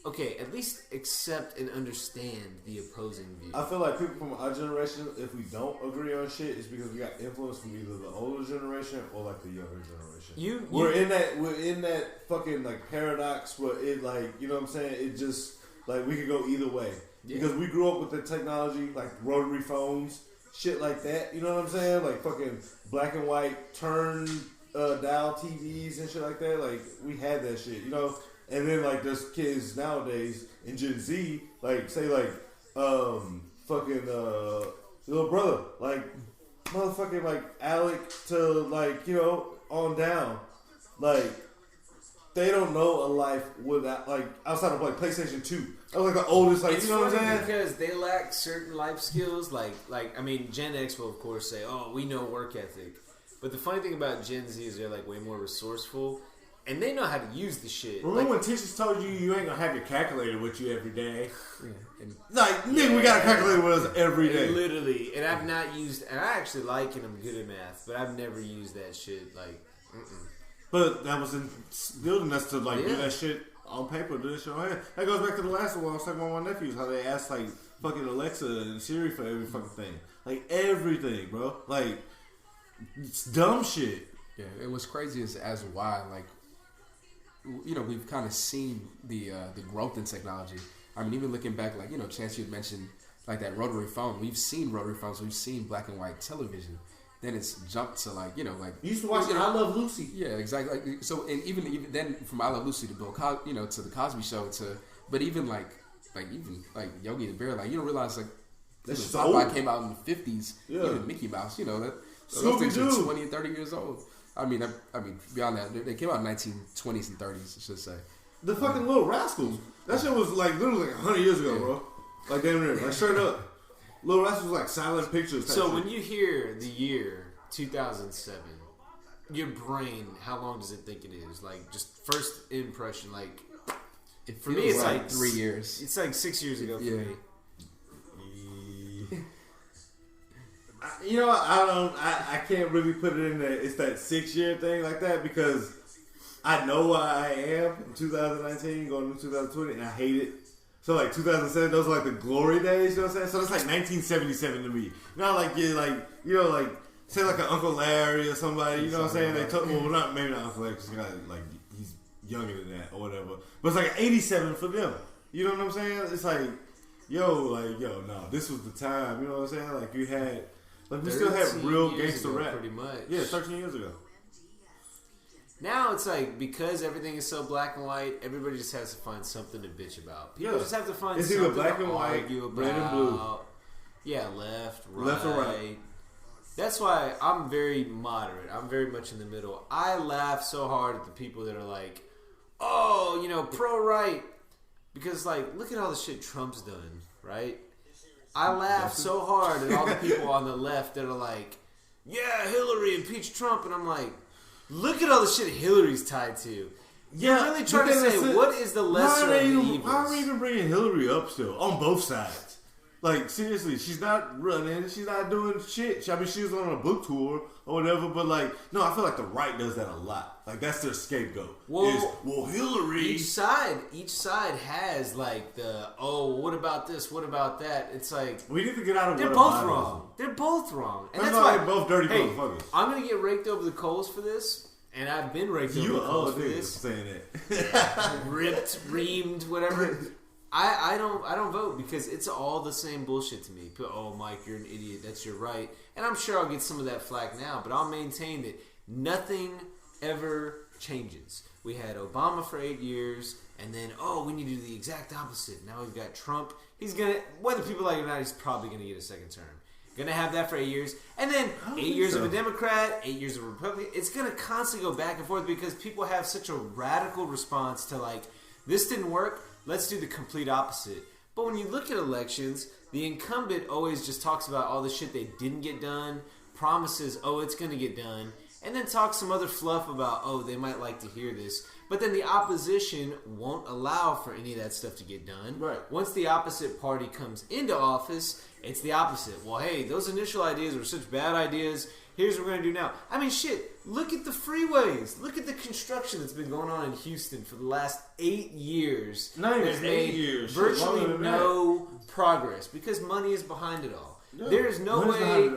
okay, at least accept and understand the opposing view. I feel like people from our generation, if we don't agree on shit, it's because we got influence from either the older generation or like the younger generation. We're in that fucking like paradox where it like, you know what I'm saying? It just like we could go either way. Yeah. Because we grew up with the technology like rotary phones, shit like that. You know what I'm saying? Like fucking black and white turn dial TVs and shit like that. Like we had that shit, you know? And then like there's kids nowadays in Gen Z, like say like fucking little brother, like motherfucking like Alec to like, you know, on down. Like they don't know a life without like outside of like PlayStation 2. That was like the oldest, like, it's you know what I'm saying? Because they lack certain life skills, like I mean Gen X will of course say, oh, we know work ethic. But the funny thing about Gen Z is they're like way more resourceful. And they know how to use the shit. Remember when teachers told you ain't gonna have your calculator with you every day? Yeah. Like, nigga, we got a calculator with us every day. Literally. And I've not used, and I actually like and I'm good at math, but I've never used that shit. Like, But that was building us to, like, do that shit on paper, do that shit on hand. That goes back to the last one I was talking about my nephews, how they asked, like, fucking Alexa and Siri for every fucking thing. Like, everything, bro. Like, it's dumb shit. Yeah, and what's crazy is as why, like, you know, we've kind of seen the growth in technology. I mean, even looking back, like, you know, Chance, you had mentioned, like, that rotary phone. We've seen rotary phones. We've seen black and white television. Then it's jumped to, like, you know, like... You used to watch I Love Lucy. Yeah, exactly. Like, so, and even then, from I Love Lucy to Bill Cosby, you know, to the Cosby Show, to... But even, like Yogi the Bear, like, you don't realize, like... Popeye came out in the 50s. Yeah. Even Mickey Mouse, you know, those things are 20 and 30 years old. I mean, beyond that, they came out in 1920s and 30s, I should say. The fucking Little Rascals. That shit was like literally like 100 years ago, bro. Like damn near, like straight up. Little Rascals was like silent pictures. So when you hear the year 2007, your brain, how long does it think it is? Like just first impression, like for me, it's like 3 years. It's like 6 years ago for me. You know, I can't really put it in there. It's that 6 year thing like that because I know where I am in 2019 going into 2020 and I hate it. So like 2007, those are like the glory days, you know what I'm saying? So that's like 1977 to me. Not like you're like, you know, like say like an Uncle Larry or somebody, you know what I'm saying? They took, well, maybe not Uncle Larry because like he's younger than that or whatever. But it's like 87 for them. You know what I'm saying? It's like, no, this was the time. You know what I'm saying? Like you had. Like we still had real gangster rap. Pretty much. Yeah, 13 years ago. Now it's like, because everything is so black and white, everybody just has to find something to bitch about. People just have to find something to black and white, argue about. Red and blue. Yeah, left or right. That's why I'm very moderate. I'm very much in the middle. I laugh so hard at the people that are like, pro-right. Because, like, look at all the shit Trump's done, right? I laugh so hard at all the people on the left that are like, yeah, Hillary, impeach Trump. And I'm like, look at all the shit Hillary's tied to. You're really trying to say, what is the lesser of the evils? Why are we even bringing Hillary up still? On both sides. Like, seriously, she's not running. She's not doing shit. I mean, she was on a book tour or whatever, but, like, no, I feel like the right does that a lot. Like, that's their scapegoat. Well, Hillary... Each side has, like, what about this? What about that? It's like... We need to get out of They're both wrong. They're both wrong. And that's why they're both dirty motherfuckers. I'm going to get raked over the coals for this. And I've been raked over the coals for this. Saying that. Ripped, reamed, whatever. I don't vote because it's all the same bullshit to me. Oh, Mike, you're an idiot. That's your right. And I'm sure I'll get some of that flack now, but I'll maintain that nothing ever changes. We had Obama for 8 years, and then, we need to do the exact opposite. Now we've got Trump. He's going to, whether people like it or not, he's probably going to get a second term. Going to have that for 8 years. And then 8 years of a Democrat, 8 years of a Republican. It's going to constantly go back and forth because people have such a radical response to, like, this didn't work. Let's do the complete opposite. But when you look at elections, the incumbent always just talks about all the shit they didn't get done, promises, it's going to get done, and then talks some other fluff about, they might like to hear this. But then the opposition won't allow for any of that stuff to get done. Right. Once the opposite party comes into office, it's the opposite. Well, hey, those initial ideas were such bad ideas. Here's what we're going to do now. I mean, shit, look at the freeways. Look at the construction that's been going on in Houston for the last 8 years. Not even 8 years. Virtually no progress because money is behind it all. Yeah. There is no way.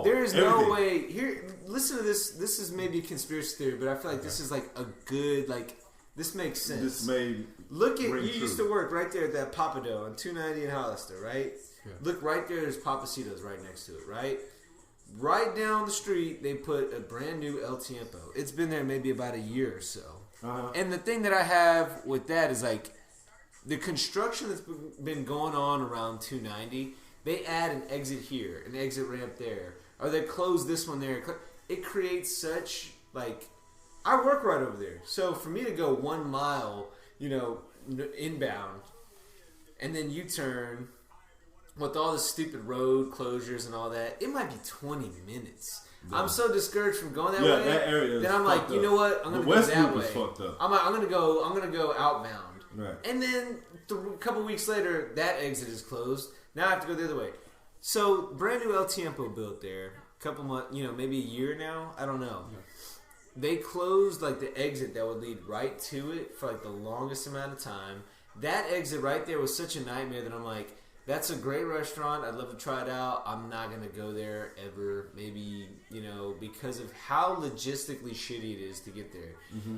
There is no way. Here, listen to this. This is maybe a conspiracy theory, but I feel like this is like a good, like, this makes sense. This may look at, you used to work right there at that Papado on 290 in Hollister, right? Yeah. Look right there, there's Papacitos right next to it, right? Right down the street, they put a brand new El Tiempo. It's been there maybe about a year or so. Uh-huh. And the thing that I have with that is, like, the construction that's been going on around 290, they add an exit here, an exit ramp there, or they close this one there. It creates such, like, I work right over there. So for me to go 1 mile, inbound, and then U-turn with all the stupid road closures and all that, it might be 20 minutes. Yeah. I'm so discouraged from going that way. That area. Then I'm like, you know what? I'm gonna go that way. I'm gonna go outbound. Right. And then a couple weeks later, that exit is closed. Now I have to go the other way. So brand new El Tiempo built there. A couple months, maybe a year now. I don't know. Yeah. They closed like the exit that would lead right to it for like the longest amount of time. That exit right there was such a nightmare that I'm like, that's a great restaurant. I'd love to try it out. I'm not going to go there ever. Maybe, because of how logistically shitty it is to get there. Mm-hmm.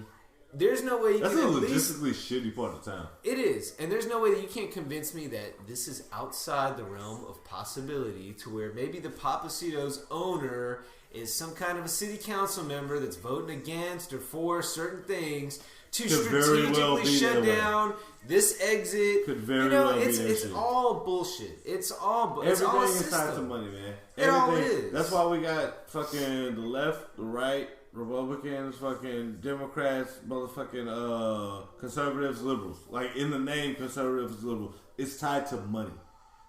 There's no way you that's can a logistically shitty part of town. It is. And there's no way that you can't convince me that this is outside the realm of possibility to where maybe the Papacito's owner is some kind of a city council member that's voting against or for certain things to strategically shut down this exit. Could very well it's all bullshit. It's all everything all is tied to money, man. It all is. That's why we got fucking the left, the right, Republicans, fucking Democrats, motherfucking conservatives, liberals. Like, in the name, conservatives, liberals. It's tied to money.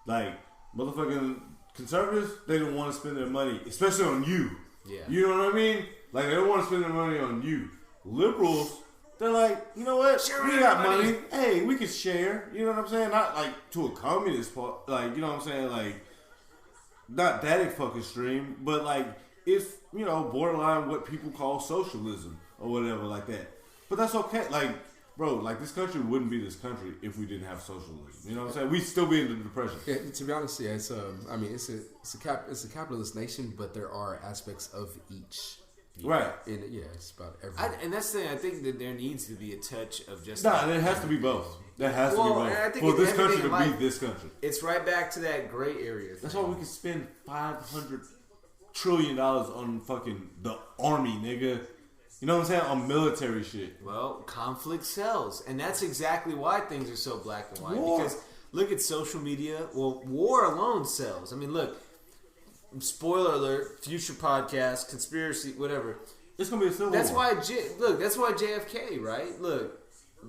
Like, motherfucking conservatives, they don't want to spend their money, especially on you. Yeah. You know what I mean? Like, they don't want to spend their money on you. Liberals, they're like, you know what? We got money. Hey, we can share. You know what I'm saying? Not like to a communist part. Like, you know what I'm saying? Like, not that fucking extreme, but like, it's, borderline what people call socialism or whatever like that. But that's okay. Like, bro, like, this country wouldn't be this country if we didn't have socialism. You know what I'm saying? We'd still be in the depression. Yeah, to be honest, yeah, it's a capitalist nation, but there are aspects of each. Right. And it's about everything. And that's the thing. I think that there needs to be a touch of just... there has to be both. There has to be both. For this country to be this country. It's right back to that gray area thing. That's why we can spend $500 trillion on fucking the army, nigga. You know what I'm saying? On military shit. Well, conflict sells. And that's exactly why things are so black and white. War. Because look at social media. Well, war alone sells. I mean, look. Spoiler alert, future podcast, conspiracy, whatever. It's gonna be a civil war. That's why JFK, right? Look,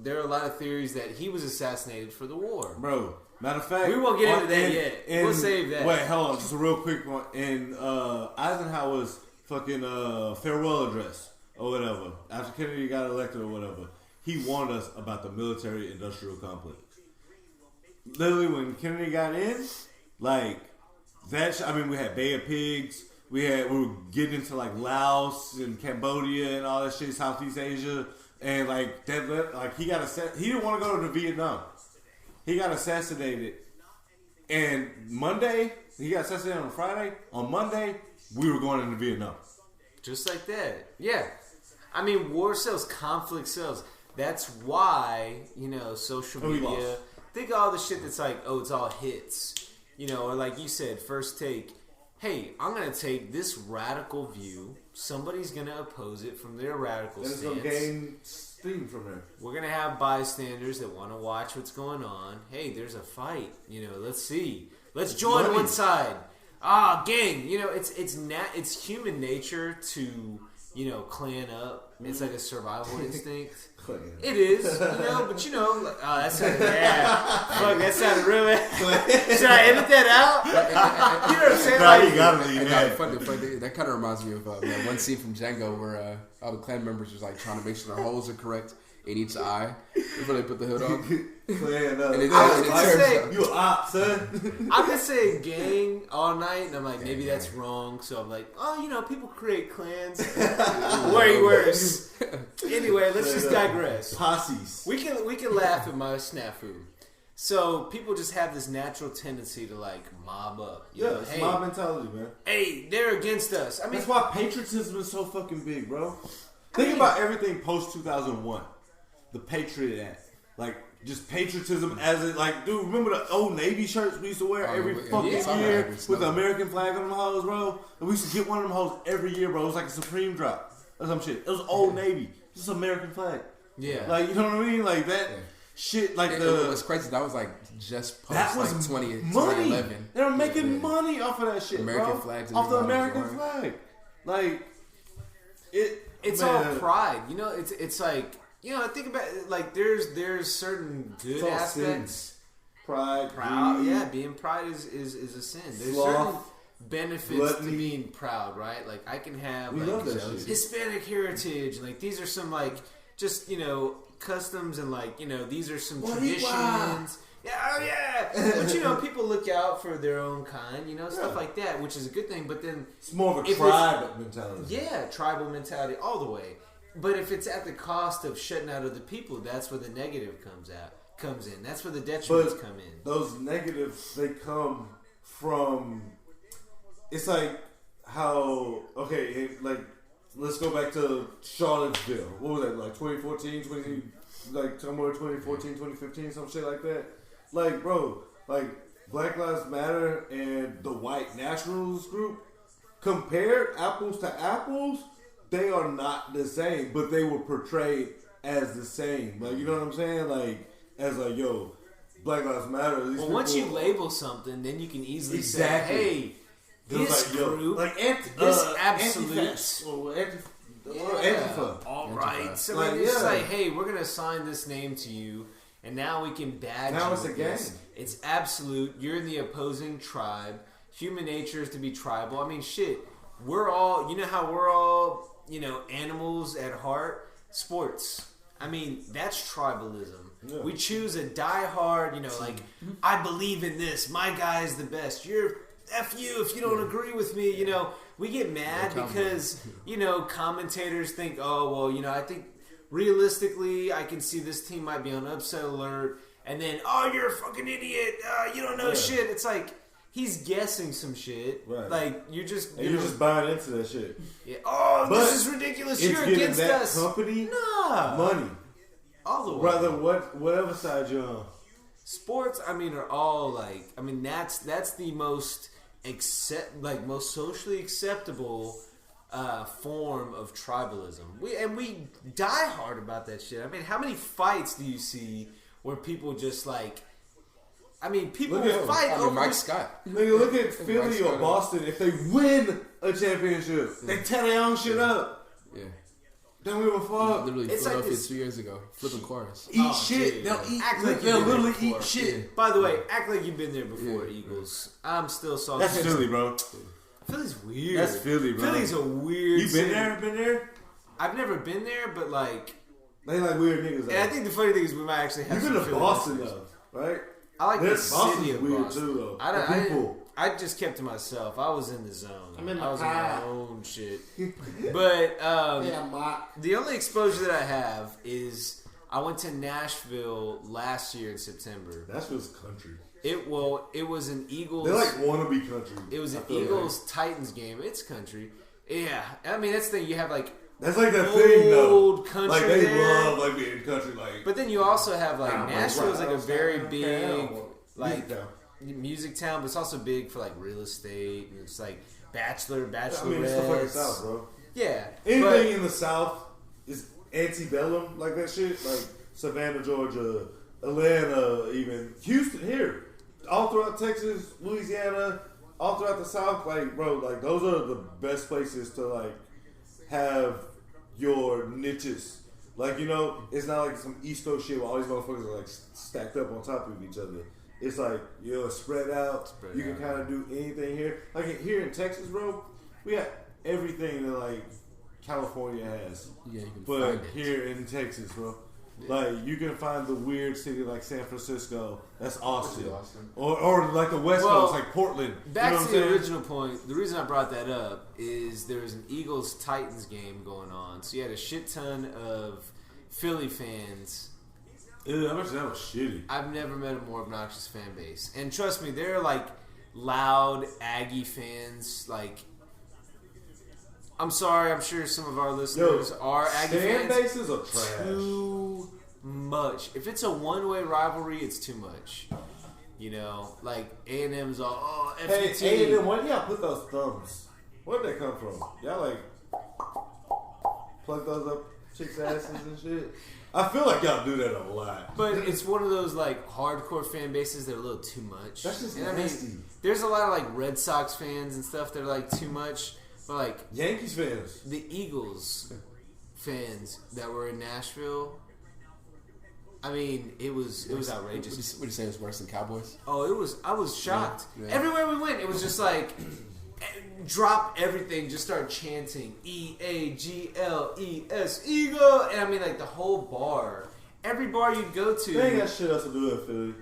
there are a lot of theories that he was assassinated for the war. Bro, matter of fact, we won't get into that yet. We'll save that. Wait, hold on, just a real quick one. In Eisenhower's fucking farewell address or whatever, after Kennedy got elected or whatever, he warned us about the military-industrial complex. Literally, when Kennedy got in, like that. I mean, we had Bay of Pigs. We were getting into like Laos and Cambodia and all that shit, Southeast Asia, and like that. Like he didn't want to go to Vietnam. He got assassinated, and Monday he got assassinated on Friday. On Monday, we were going into Vietnam. Just like that, yeah. I mean, war sells, conflict sells. That's why social media. Think of all the shit that's like, oh, it's all hits, or like you said, First Take. Hey, I'm going to take this radical view. Somebody's going to oppose it from their radical stance. And it's going to gain steam from there. We're going to have bystanders that want to watch what's going on. Hey, there's a fight. Let's see. Let's join one side. Gang. It's human nature to, clan up. It's like a survival instinct. It is, but that sounded fuck, that sounded real bad. Should I edit that out? You know what I'm saying? No, you gotta leave that. Funny. That kind of reminds me of that one scene from Django where all the clan members was like trying to make sure their holes are correct in each eye before they put the hood on. You op, son. I've been saying gang all night, and I'm like, maybe that's wrong. So I'm like, people create clans. Way worse. Anyway, let's just digress. Posses. We can laugh at my snafu. So people just have this natural tendency to like mob up. It's mob mentality, man. Hey, they're against us. I mean, that's why patriotism is so fucking big, bro. Think about everything post 2001. The Patriot Act, like just patriotism as it, like, dude, remember the old Navy shirts we used to wear every fucking year with the American flag on them hoes, bro? And we used to get one of them hoes every year, bro. It was like a Supreme drop or some shit. It was Old Navy, just American flag. Yeah, like, you know what I mean, like that shit. Like it was crazy. That was like just post that was like 2011. They were making money off of that shit, American bro. Flags off the American flag, like it's all pride. It's like. I think about it, like there's certain good aspects. Pride, being pride is a sin. There's sloth, certain benefits to being proud, right? Like I can have Hispanic heritage, like these are some like just customs and like these are some traditions. But people look out for their own kind, stuff like that, which is a good thing. But then it's more of a tribal mentality. Yeah, tribal mentality all the way. But if it's at the cost of shutting out other people, that's where the negative comes in. That's where the detriments come in. Those negatives, they come from. It's like how let's go back to Charlottesville. What was that, like 2014, like somewhere 2014, 2015, some shit like that. Like, bro, like Black Lives Matter and the white nationalist group, compared apples to apples, they are not the same, but they were portrayed as the same. Like, you know what I'm saying? Like, as like, yo, Black Lives Matter. Well, once you label something, then you can easily say, hey, this group, this absolute, Antifa. All right. So it's like, hey, we're going to assign this name to you, and now we can badge you. Now it's a gang. It's absolute. You're in the opposing tribe. Human nature is to be tribal. I mean, shit. We're all, how we're all, animals at heart. Sports. I mean, that's tribalism. Yeah. We choose a diehard, like, I believe in this. My guy is the best. You're F you if you don't agree with me. We get mad because, commentators think, oh, well, I think realistically I can see this team might be on upset alert. And then, oh, you're a fucking idiot. You don't know shit. It's like, he's guessing some shit. Right. Like, you're just buying into that shit. Yeah. Oh, this is ridiculous. You're against us. Company, nah. money. All the way. Brother, whatever side you're on. Sports, are all like, that's the most most socially acceptable form of tribalism. We die hard about that shit. How many fights do you see where people just like, people fight over Mike Scott. Nigga, look at Philly or Boston. If they win a championship, they tear their own shit up. Yeah. Don't give a fuck. Literally, It's Philadelphia like 2 years ago, flipping cars. Eat shit. Dude, They'll eat. act like They'll you've been literally there before. eat shit. By the way, act like you've been there before, Eagles. I'm still salty. That's Philly, bro. Philly's weird. That's Philly, bro. Philly's a weird. You been there? Been there? I've never been there, but like, they like weird niggas. and I think the funny thing is we might actually have. You've been to some Boston Philly though, right? I like the Boston's city of weird Boston. too, though. I just kept to myself. I was in the zone. I'm in I was in pie. my own shit. But Yeah, the only exposure that I have is I went to Nashville last year in September. Nashville's country. It was an Eagles. They like wannabe country. It was an Eagles Titans game. It's country. Yeah, I mean that's the thing. You have like that's like that thing though. old country. Like they there. love like being country. Like, But then you also have like Nashville's like a very big like music town, but it's also big for like real estate and it's like bachelorettes. I mean, it's the fucking South, bro. Yeah, anything in the South is antebellum, like that shit. Like Savannah, Georgia, Atlanta, even Houston here, all throughout Texas, Louisiana, all throughout the South. Like, bro, like those are the best places to like have your niches. Like, you know, it's not like some East Coast shit where all these motherfuckers are like stacked up on top of each other. It's like, yo, it's spread out. You can kind of do anything here. Like here in Texas, bro, we got everything that like California has. Yeah, you can but find it. here in Texas, bro, like you can find the weird city like San Francisco. That's Austin. Or like the West Coast, like Portland. Back you know to the original point. The reason I brought that up is there was an Eagles Titans game going on, so you had a shit ton of Philly fans. Ew, I bet that was shitty. I've never met a more obnoxious fan base. And trust me, they're like loud Aggie fans. Like, I'm sorry, I'm sure some of our listeners are Aggie fan fans. bases are trash. Too much. If it's a one-way rivalry, it's too much. You know, like A&M's all, FT. Hey, A&M, where do y'all put those thumbs? Where'd they come from? Y'all like plug those up chicks' asses and shit? I feel like y'all do that a lot. But it's one of those like hardcore fan bases that are a little too much. That's just and nasty. I mean, there's a lot of like Red Sox fans and stuff that are like too much. But like Yankees fans, the Eagles fans that were in Nashville, I mean, it was outrageous. What do you say is worse than Cowboys? Oh, it was. I was shocked. Yeah. Everywhere we went, it was just like drop everything, just start chanting EAGLES Eagle, and I mean like the whole bar, every bar you'd go to. they ain't got shit else to do with Philly.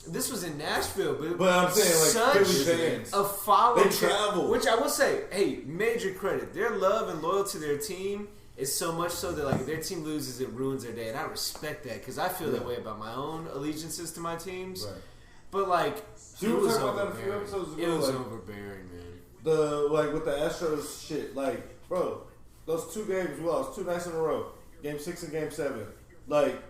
This was in Nashville, But I'm saying like such Philly fans, a following. they travel. Which I will say, hey, major credit. Their love and loyalty to their team is so much so that like if their team loses, it ruins their day, and I respect that because I feel that way about my own allegiances to my teams. Right. But like, So it we were was talking about that a few overbearing. episodes ago. It was like, overbearing, man. the like with the Astros shit, like, bro, those two games we lost 2 nights in a row, Game 6 and Game 7. Like,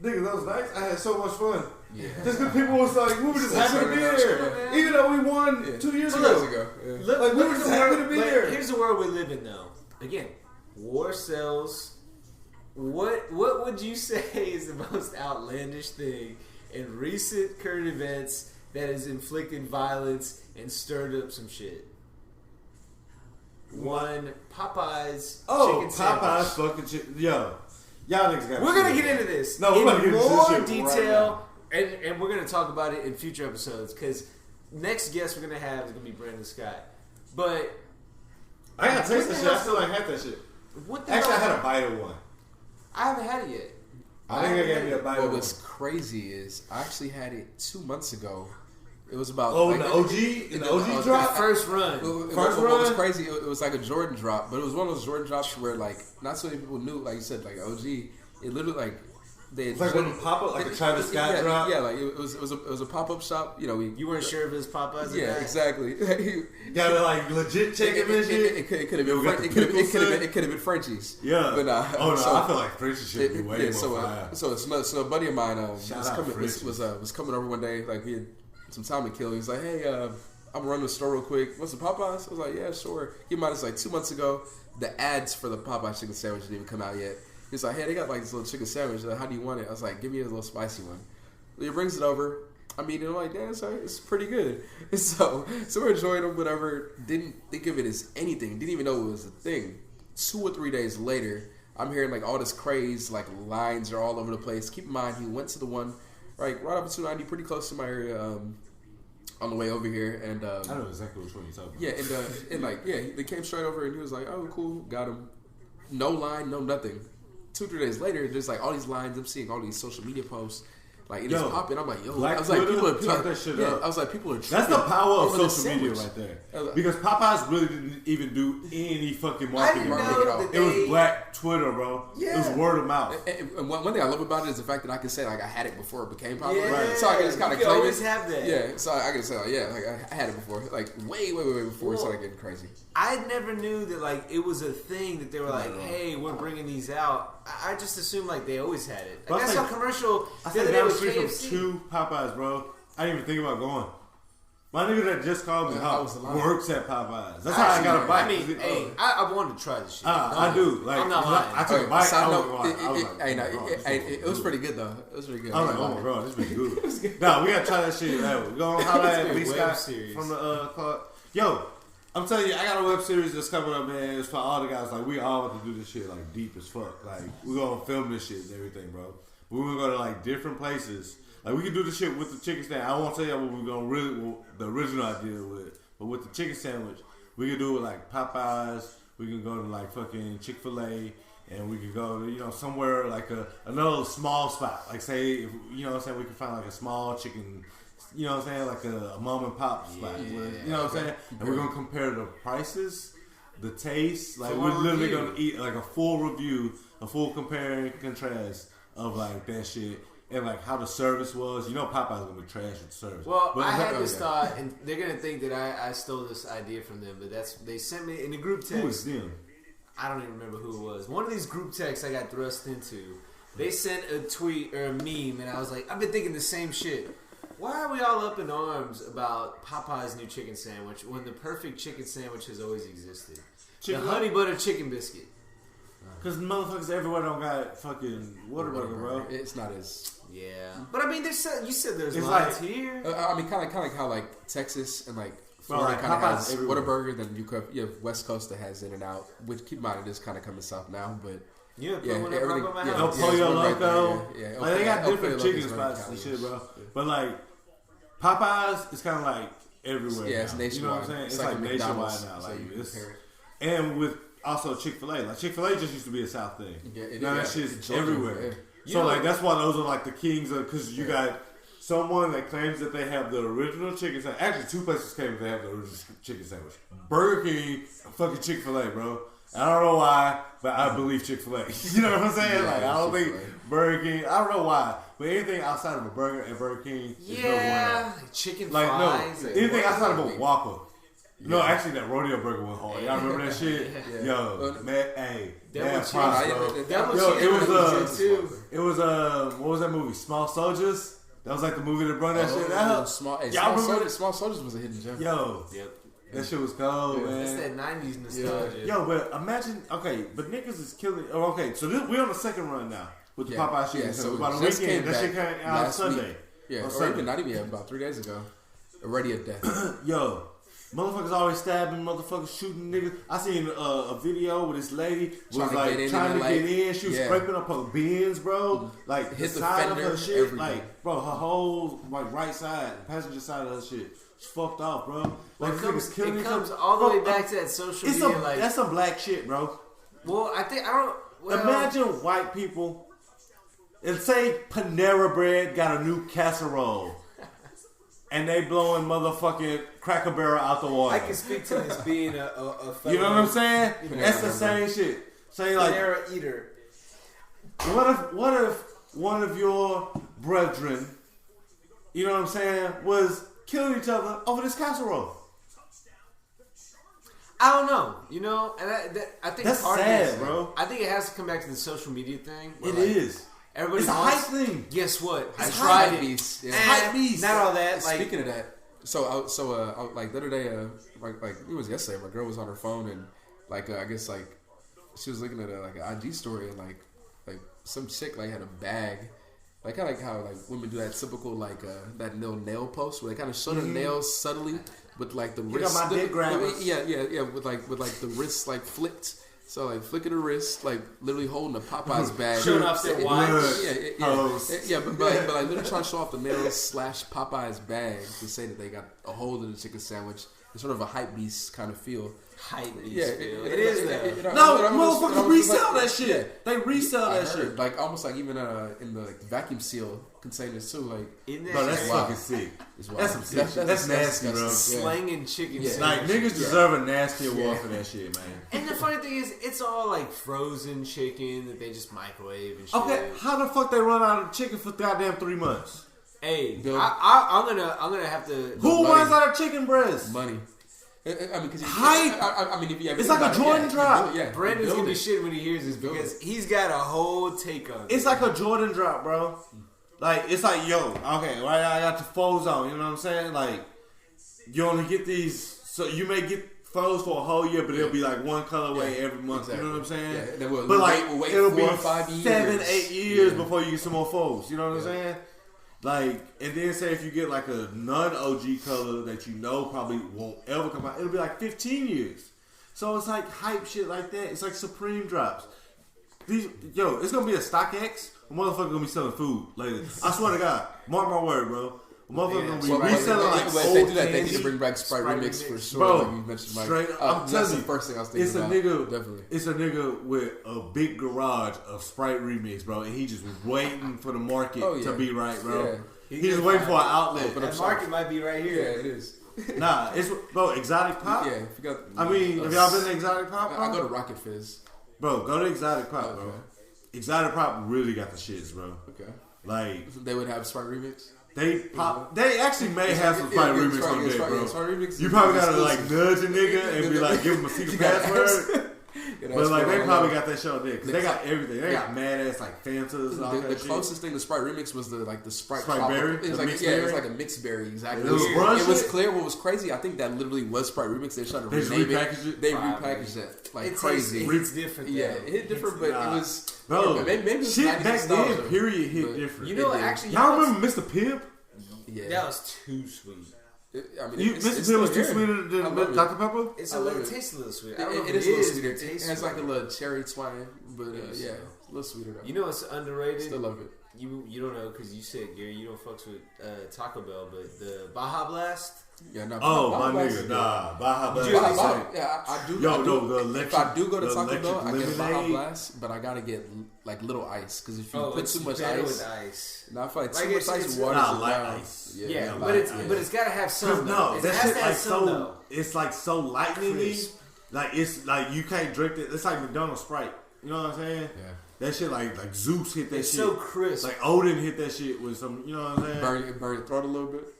nigga, those nights I had so much fun. Yeah. Just because people was like, we were just happy to be there, even though we won 2 years ago. Look, Like, we were just happy to be there. Here's the world we live in, though. Again, war sells. What would you say is the most outlandish thing in recent current events that has inflicted violence and stirred up some shit? One, Popeyes chicken sandwich. Popeyes fucking shit. Yo, y'all niggas got. We're gonna get into this No, we're in gonna get into this more shit detail, and we're gonna talk about it in future episodes because next guest we're gonna have is gonna be Brandon Scott. But I gotta taste that shit. I still ain't had that shit. what the Actually, I hell? had a bite of one. I haven't had it yet. I think I gave me a bite What of one. was crazy is I actually had it 2 months ago. It was about Oh, in the OG? In the OG drop? First run. What was crazy? It was like a Jordan drop, but it was one of those Jordan drops where like not so many people knew. Like you said, like OG. It literally like they. It's like when pop up, like a Travis Scott drop. Yeah, like it was a pop up shop. You know, You weren't sure if it was Popeyes or Yeah, not? exactly. You gotta like legit check it and shit. It could have been. Yo, we got the It could pickles have been Frenchies. Yeah. but Oh no, so- I feel like Frenchie should be way more fire. So a buddy of mine Shout was out coming Frenchies. was coming over one day. Like we had some time to kill. He was like, "Hey, I'm gonna run to the store real quick. Want some Popeyes?" I was like, "Yeah, sure." Keep in mind, it's like 2 months ago. The ads for the Popeyes chicken sandwich didn't even come out yet. He's like, "Hey, they got like this little chicken sandwich. How do you want it?" I was like, "Give me a little spicy one." He brings it over. I'm eating it. I'm like, "Damn, it's pretty good." So we're enjoying them. Whatever. Didn't think of it as anything. Didn't even know it was a thing. 2 or 3 days later, I'm hearing like all this craze, like lines are all over the place. Keep in mind, he went to the one right off of 290, pretty close to my area. On the way over here, and I know exactly which one you're talking about. Yeah, and like they came straight over, and he was like, "Oh, cool, got him." No line, no nothing. 2-3 days later, there's like all these lines. I'm seeing all these social media posts. Like it is popping. I'm like, yo, I was like, people are that shit up. I was like, people are. That's the power of social media right there. Because Popeyes really didn't even do any fucking marketing. It was black Twitter, bro. Yeah. It was word of mouth. And one thing I love about it is the fact that I can say like I had it before it became popular. Yeah. Right. So I can just kind of claim it. Always have that. Yeah. So I can say, like I had it before, like way before it started getting crazy. I never knew that like it was a thing that they were like, hey, we're bringing these out. I just assumed like they always had it. Like, I saw a commercial. I said down the street from 2 Popeyes, bro. I didn't even think about going. My nigga that just called me works at Popeyes. That's how I got a bite. I mean, I wanted to try this shit. I do. Like, I'm not lying. I took a bite. It was pretty good though. It was pretty good. I was like, oh my god, this is good. Nah, we gotta try that shit. We gonna holler at Lee Scott from the club. Yo, I'm telling you, I got a web series that's coming up, man. It's for all the guys. Like, we all want to do this shit like deep as fuck. Like, we gonna film this shit and everything, bro. But we're gonna go to like different places. Like, we can do the shit with the chicken sandwich. I won't tell you what we're gonna the original idea with, but with the chicken sandwich, we can do it with like Popeyes. We can go to like fucking Chick-fil-A, and we can go to somewhere like another small spot. Like, say, if, you know what I'm saying, we can find like a small chicken. You know what I'm saying? Like a mom and pop spot. You know what I'm saying? And we're going to compare the prices, the taste. Like, we're literally going to eat like a full review, a full compare and contrast of like that shit. And like how the service was. You know Popeye's going to be trash with the service. Well, I had this thought, and they're going to think that I stole this idea from them. But they sent me in the group text. Who was them? I don't even remember who it was. One of these group texts I got thrust into. They sent a tweet or a meme, and I was like, I've been thinking the same shit. Why are we all up in arms about Popeye's new chicken sandwich when the perfect chicken sandwich has always existed? The honey butter chicken biscuit. Because motherfuckers everywhere don't got fucking Whataburger, bro. It's not as... Yeah. But I mean, you said there's lines like, here. I mean, kind of like how like Texas and like Florida kind of has Whataburger, then you have West Coast that has In-N-Out, which keep in mind it is kind of coming south now, but... everything. El Pollo Loco. Like, they got different chicken spots and shit, bro. But like Popeyes is kind of like everywhere. Yeah, it's nationwide. You know what I'm saying? It's like nationwide now. Like and with also Chick-fil-A. Like Chick-fil-A just used to be a South thing. Now that shit's everywhere. So like that's why those are like the kings of, because you got someone that claims that they have the original chicken sandwich. Actually, 2 places claim that they have the original chicken sandwich. Burger King, fucking Chick-fil-A, bro. I don't know why, but I believe Chick-fil-A. You know what I'm saying? Like, I don't think Burger King. I don't know why, but anything outside of a burger and Burger King is no bueno. Chicken like, fries. No, anything outside of a Whopper. Yeah. No, actually, that rodeo burger went hard. Y'all remember that shit? Yo, man, hey, that props, bro. It was what was that movie? Small Soldiers. That was like the movie that brought that shit out. Small Soldiers was a hidden gem. Yo, that shit was cold, man. That's that 90s nostalgia. Yo, but imagine, but niggas is killing. Oh, okay, so we're on the second run now with the Popeye shit. So about a weekend, that shit came out Sunday. Yeah, or even not even about 3 days ago. Already a death. Yo. Motherfuckers always stabbing, motherfuckers shooting niggas. I seen a video where this lady was trying to get in. She was scraping up her bins, bro. Like hit the side of her shit. Everything. Like, bro, her whole right side, passenger side of her shit, it's fucked off, bro. Like, it comes all the way back to that social media. That's some black shit, bro. Well, imagine white people and say Panera Bread got a new casserole. And they blowing motherfucking Cracker Barrel out the water. I can speak to this being a you know what I'm saying? That's the same shit. Say like Panera eater. What if one of your brethren, you know what I'm saying, was killing each other over this casserole? I don't know, and I think that's part sad, of this, bro. I think it has to come back to the social media thing. It is. Everybody it's a hype thing. Guess what? I tried it. It's hype beast. Not all that. Speaking of that, so like the other day, like it was yesterday. My girl was on her phone and I guess she was looking at like an IG story and like some chick had a bag, like kind of like how women do that typical that nail post where they kind of show their nails subtly with the wrist. You got my dick grabbers. Yeah, with the wrists flipped. So like flicking the wrist, like literally holding a Popeyes bag, showing off their watch. But like literally trying to show off the nails / Popeyes bag to say that they got a hold of the chicken sandwich. It's sort of a hype beast kind of feel. Hype beast feel. It is though. No, motherfuckers resell that shit. They resell that shit. Like almost like even in the vacuum seal containers too. Like, bro, that's fucking sick. That's some sick shit. That's nasty, bro. Slanging chicken sandwich. Like niggas deserve a nasty award for that shit, man. And the funny thing is, it's all like frozen chicken that they just microwave and shit. Okay, how the fuck they run out of chicken for goddamn 3 months? Hey, I'm gonna have to. Who runs out of chicken breast? Money. I mean, because if you have, it's like a Jordan drop. Yeah, Brandon's gonna be shitting when he hears this because he's got a whole take on it. It's like a Jordan drop, bro. Like it's like, yo, okay, right? I got the foes on. You know what I'm saying? Like you only get these, so you may get foes for a whole year, but it'll be like one colorway every month. Exactly. You know what I'm saying? Yeah. But like it'll be 5 years, 7-8 years before you get some more foes. You know what I'm saying? Like, and then say if you get like a non-OG color that you know probably won't ever come out, it'll be like 15 years. So it's like hype shit like that. It's like Supreme drops. It's gonna be a StockX. A motherfucker gonna be selling food later. I swear to God, mark my word, bro. A motherfucker gonna be reselling like old they do that. They need to bring back Sprite Remix for sure. Bro, like you mentioned, Mike. Straight up, I'm telling you, the first thing I was thinking it's a about. nigga. Definitely, it's a nigga with a big garage of Sprite Remix, bro, and he just waiting for the market to be right, bro. Yeah. He's just waiting for an outlet. But the market might be right here. Yeah, it is. Nah, it's bro, Exotic Pop. Yeah, have y'all been to Exotic Pop? I go to Rocket Fizz. Bro, go to Exotic Pop, bro. Exotic Pop really got the shits, bro. Okay. Like they would have Sprite Remix. They actually may have some Sprite Remix on there, bro. You probably gotta like nudge a nigga and be like, give him a secret password. But like they probably got that show there because they got everything. They got mad ass like Fantas. The closest thing to Sprite Remix was the Sprite berry. It was like a mixed berry. Exactly. It was clear. What was crazy? I think that literally was Sprite Remix. They tried to rename it. They repackaged it like crazy. It's different. Yeah, it hit different, but it was. Bro, maybe shit back then. Period hit different. You know, actually, y'all remember Mr. Pimp? Yeah, that was too sweet. I mean, Mr. Pimp was too sweeter than Dr. Pepper? It tastes a little sweeter. It is a little sweeter. It has like a little cherry twang, but yeah, a little sweeter though. You know it's underrated? Still love it. You don't know because you said, Gary, you don't fucks with Taco Bell, but the Baja Blast. Yeah, no. Oh, my nigga, nah. Baja Blast. Yeah, I do. If I do go to Taco Bell, I get Baja Blast, but I gotta get like little ice because if you put too much ice, I feel like too much ice waters it down. Ice. Yeah, but it's gotta have some. No, that shit like so. It's like so lightning-y. Like it's like you can't drink it. It's like McDonald's Sprite. You know what I'm saying? Yeah. That shit like Zeus hit that shit. It's so crisp. Like Odin hit that shit with some. You know what I'm saying? Burn your throat a little bit.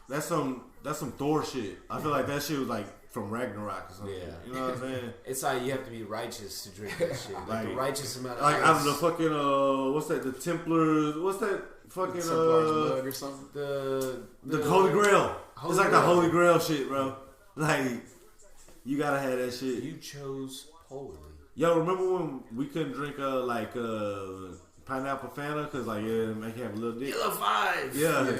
That's some Thor shit. I feel like that shit was like from Ragnarok or something. Yeah. You know what I'm saying? It's like you have to be righteous to drink that shit. Like the righteous amount of like ice. out of the fucking what's that? The Templars. What's that fucking Templar's blood or something? The Holy Grail. It's like the Holy Grail shit, bro. Like you gotta have that shit. You chose poorly. Yo, remember when we couldn't drink pineapple Fanta because like make you have a little dick. Yellow 5. Yeah.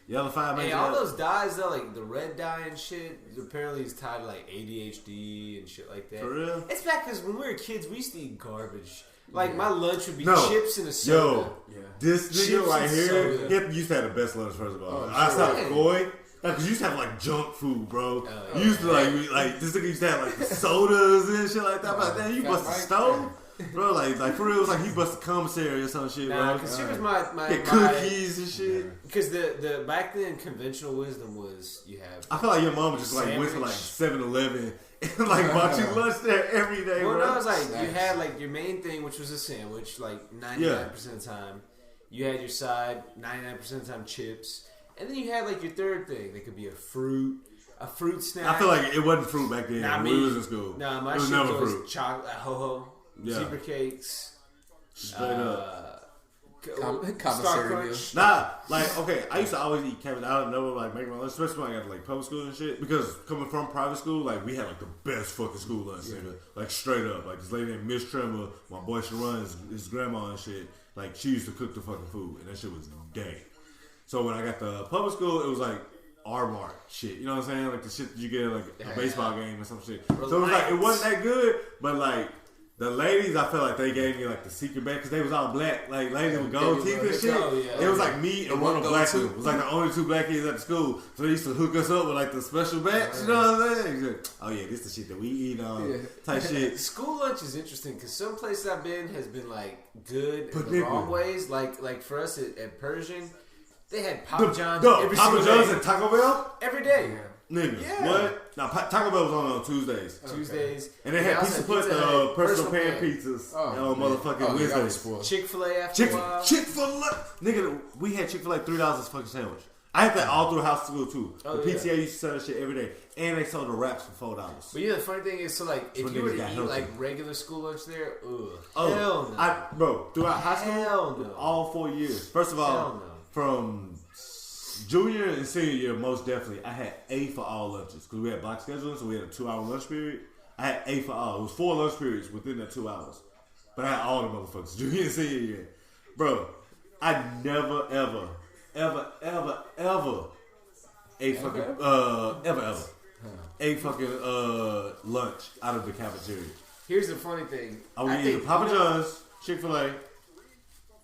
Yellow 5. Hey, all those dyes though, like the red dye and shit, apparently is tied to like ADHD and shit like that. For real? It's back because when we were kids, we used to eat garbage. Like my lunch would be chips and a soda. This nigga right here, he used to have the best lunch. First of all, I started McCoy. Cause you used to have like junk food, bro. You used to like this nigga used to have like the sodas and shit like that. But then you bust the stove, bro. Like for real, it was like he busted commissary or some shit, bro. Because here was my cookies and shit. Because the back then conventional wisdom was you have. I feel like your mom just like went to like 7-Eleven and like bought you lunch there every day, well, bro. No, it was like you had like your main thing, which was a sandwich, like 99% of the time. You had your side, 99% of the time chips. And then you had like your third thing. That could be a fruit snack. I feel like it wasn't fruit back then when we was in school. Nah, my shit was chocolate, ho-ho, zebra cakes. Straight up. Star Crunch. Nah, like, okay, I used to always eat cabbage out and never like make my lunch, especially when I got like public school and shit. Because coming from private school, like we had like the best fucking school lunch, nigga. Like straight up. Like this lady named Miss Tremor, my boy Sharon, his grandma and shit. Like she used to cook the fucking food and that shit was gang. So when I got the public school, it was like R-Mart shit. You know what I'm saying? Like the shit that you get at like a baseball game or some shit. So it was like, it wasn't that good, but like The ladies, I felt like they gave me like the secret bag because they was all black, like ladies with gold teeth and shit. It was like me and one black dude. It was like the only 2 black kids at the school. So they used to hook us up with like the special batch. You know what I'm saying? Oh yeah, this is the shit that we eat on type shit. School lunch is interesting because some places I've been has been like good in the wrong ways. Like for us at Persian, they had Papa John's every single day. Papa John's and Taco Bell every day. Nigga, what? Now Taco Bell was on Tuesdays. Tuesdays, and they had pizza put the personal pan pizzas on motherfucking Wednesdays. Chick-fil-A after a while. Chick-fil-A, nigga, we had Chick-fil-A $3 a fucking sandwich. I had that all through house school too. The PTA used to sell that shit every day, and they sold the wraps for $4. But the funny thing is, so like if you were to eat like regular school lunch there, hell no. Bro, throughout high school, all 4 years. First of all, from junior and senior year, most definitely, I had A for all lunches because we had block scheduling, so we had a 2-hour lunch period. I had A for all. It was 4 lunch periods within that 2 hours, but I had all the motherfuckers junior and senior year. Bro, I never ever ate fucking ate fucking lunch out of the cafeteria. Here's the funny thing. I would eat Papa John's, Chick-fil-A,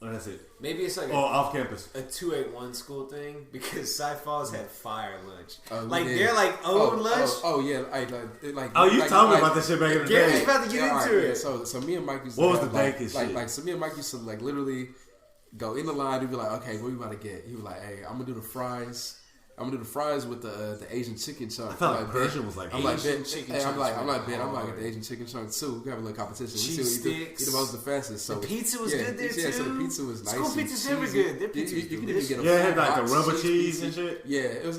and that's it. Maybe it's like off campus. A 281 school thing because Cy Falls had fire lunch. They're like own lunch. You told me about this shit back in the day. Gary's about to get into it. So me and Mike used to what was the dankest shit? So me and Mike used to like literally go in the line and be like, okay, what we about to get? He was like, hey, I'm gonna do the fries. I'm gonna do the fries with the Asian chicken chunk. I felt like Persian was like Asian chicken chunk. I'm like, get the Asian chicken chunk too. We have a little competition. Cheese sticks. Eat the most the fastest. So the pizza was good there too. Yeah, so the pizza was nice. School pizza's never good. Their pizza was delicious. It had like the rubber cheese and shit. Yeah, it was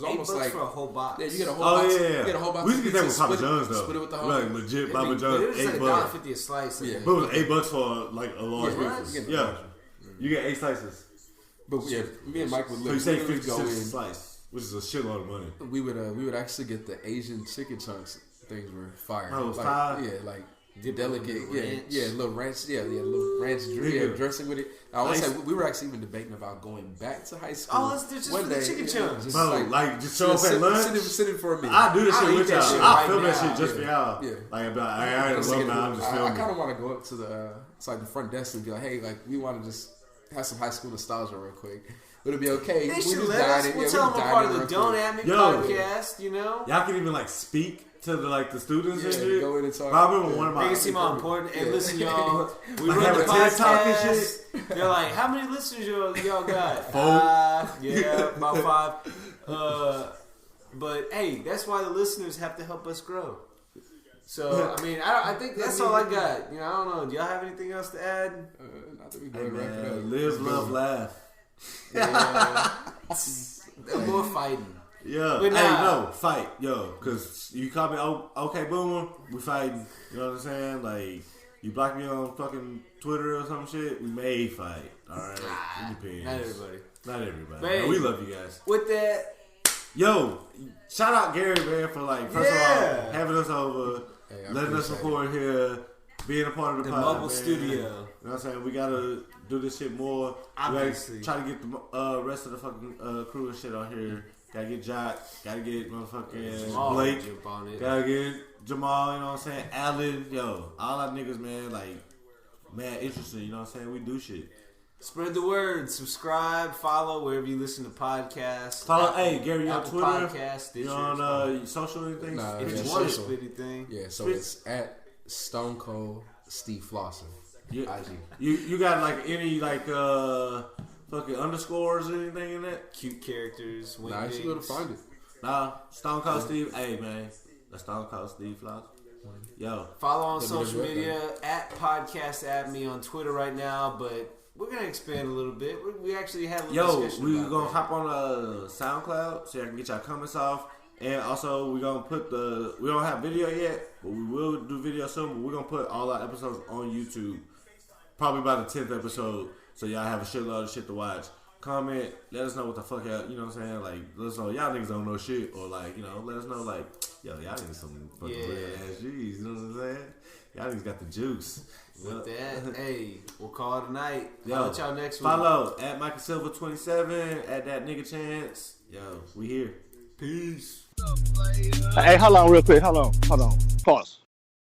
almost like for a whole box. Yeah, you get a whole box. Yeah. You get a whole box. We used to get that with Papa John's though. Split it with the whole. Like legit Papa John's. It was like $1.50 a slice. Yeah, but it was $8 for like a large pizza. Yeah, you get 8 slices. But yeah, me and Mike would literally so you say 50 cents a slice, which is a shitload of money. We would actually get the Asian chicken chunks. Things were fire. Oh, fire. Yeah, like delicate. Yeah, little ranch. Yeah, little ranch dressing with it. I always say we were actually even debating about going back to high school. Oh, let's do just one day, the chicken chunks. Bro, just show up at lunch. Sit for a minute. I do this shit with y'all. I film that shit just for y'all. Yeah, like I ain't alumni. I'm just filming. I kind of want to go up to the front desk and be like, hey, like we want to just have some high school nostalgia real quick. Would it be okay? They should let us. We'll tell them we're part of the Don't At Me podcast, you know? Y'all can even like speak to the students and shit. Go in and talk. I remember one of my... They can see how important. Hey, listen, y'all. We run the podcast. They're like, how many listeners y'all got? 4. Yeah, about 5. But hey, that's why the listeners have to help us grow. So, I mean, I think that's all I got. You know, I don't know. Do y'all have anything else to add? I think we wrap it up. Live, love, laugh. Yeah. More fighting. Yeah. But no, fight. Yo, because you call me okay boomer, we fighting. You know what I'm saying? Like, you block me on fucking Twitter or some shit, we may fight. Alright? It depends. Not everybody. No, we love you guys. With that, yo, shout out Gerry, man, for like, first of all, having us over, letting us record here, being a part of the pod, mobile studio. You know what I'm saying? We gotta do this shit more. Obviously. We gotta try to get the rest of the fucking crew and shit on here. Gotta get Jock. Gotta get motherfucking Blake. Gotta get Jamal, you know what I'm saying? Allen, yo, all our niggas, man, like, mad interesting, you know what I'm saying? We do shit. Spread the word. Subscribe, follow wherever you listen to podcasts. Follow, Gerry, you on Twitter? Podcast, you on social anything? Nah, if you want to spit anything. Yeah, so it's at Stone Cold Steve Flosser. Yeah. You got like any like fucking underscores or anything in that? Cute characters. Nah, I should be able to find it. Nah, Stone Cold Steve. Hey man, that's Stone Cold Steve Flosser. Yo, follow on social media at podcast at me on Twitter right now, but we're gonna expand a little bit. We actually had a little discussion. We're gonna hop on SoundCloud so I can get y'all comments off. And also, we're going to put we don't have video yet, but we will do video soon. But we're going to put all our episodes on YouTube, probably by the 10th episode, so y'all have a shitload of shit to watch. Comment, let us know what the fuck y'all, you know what I'm saying? Like, let us know y'all niggas don't know shit, or like, you know, let us know like, yo, y'all niggas some fucking real ass G's, you know what I'm saying? Y'all niggas got the juice. With that, hey, we'll call it a night. I'll let y'all next week. Follow at Michael Silver 27 at that nigga chance. Yo, we here. Peace. Hey, hold on real quick. Hold on. Pause.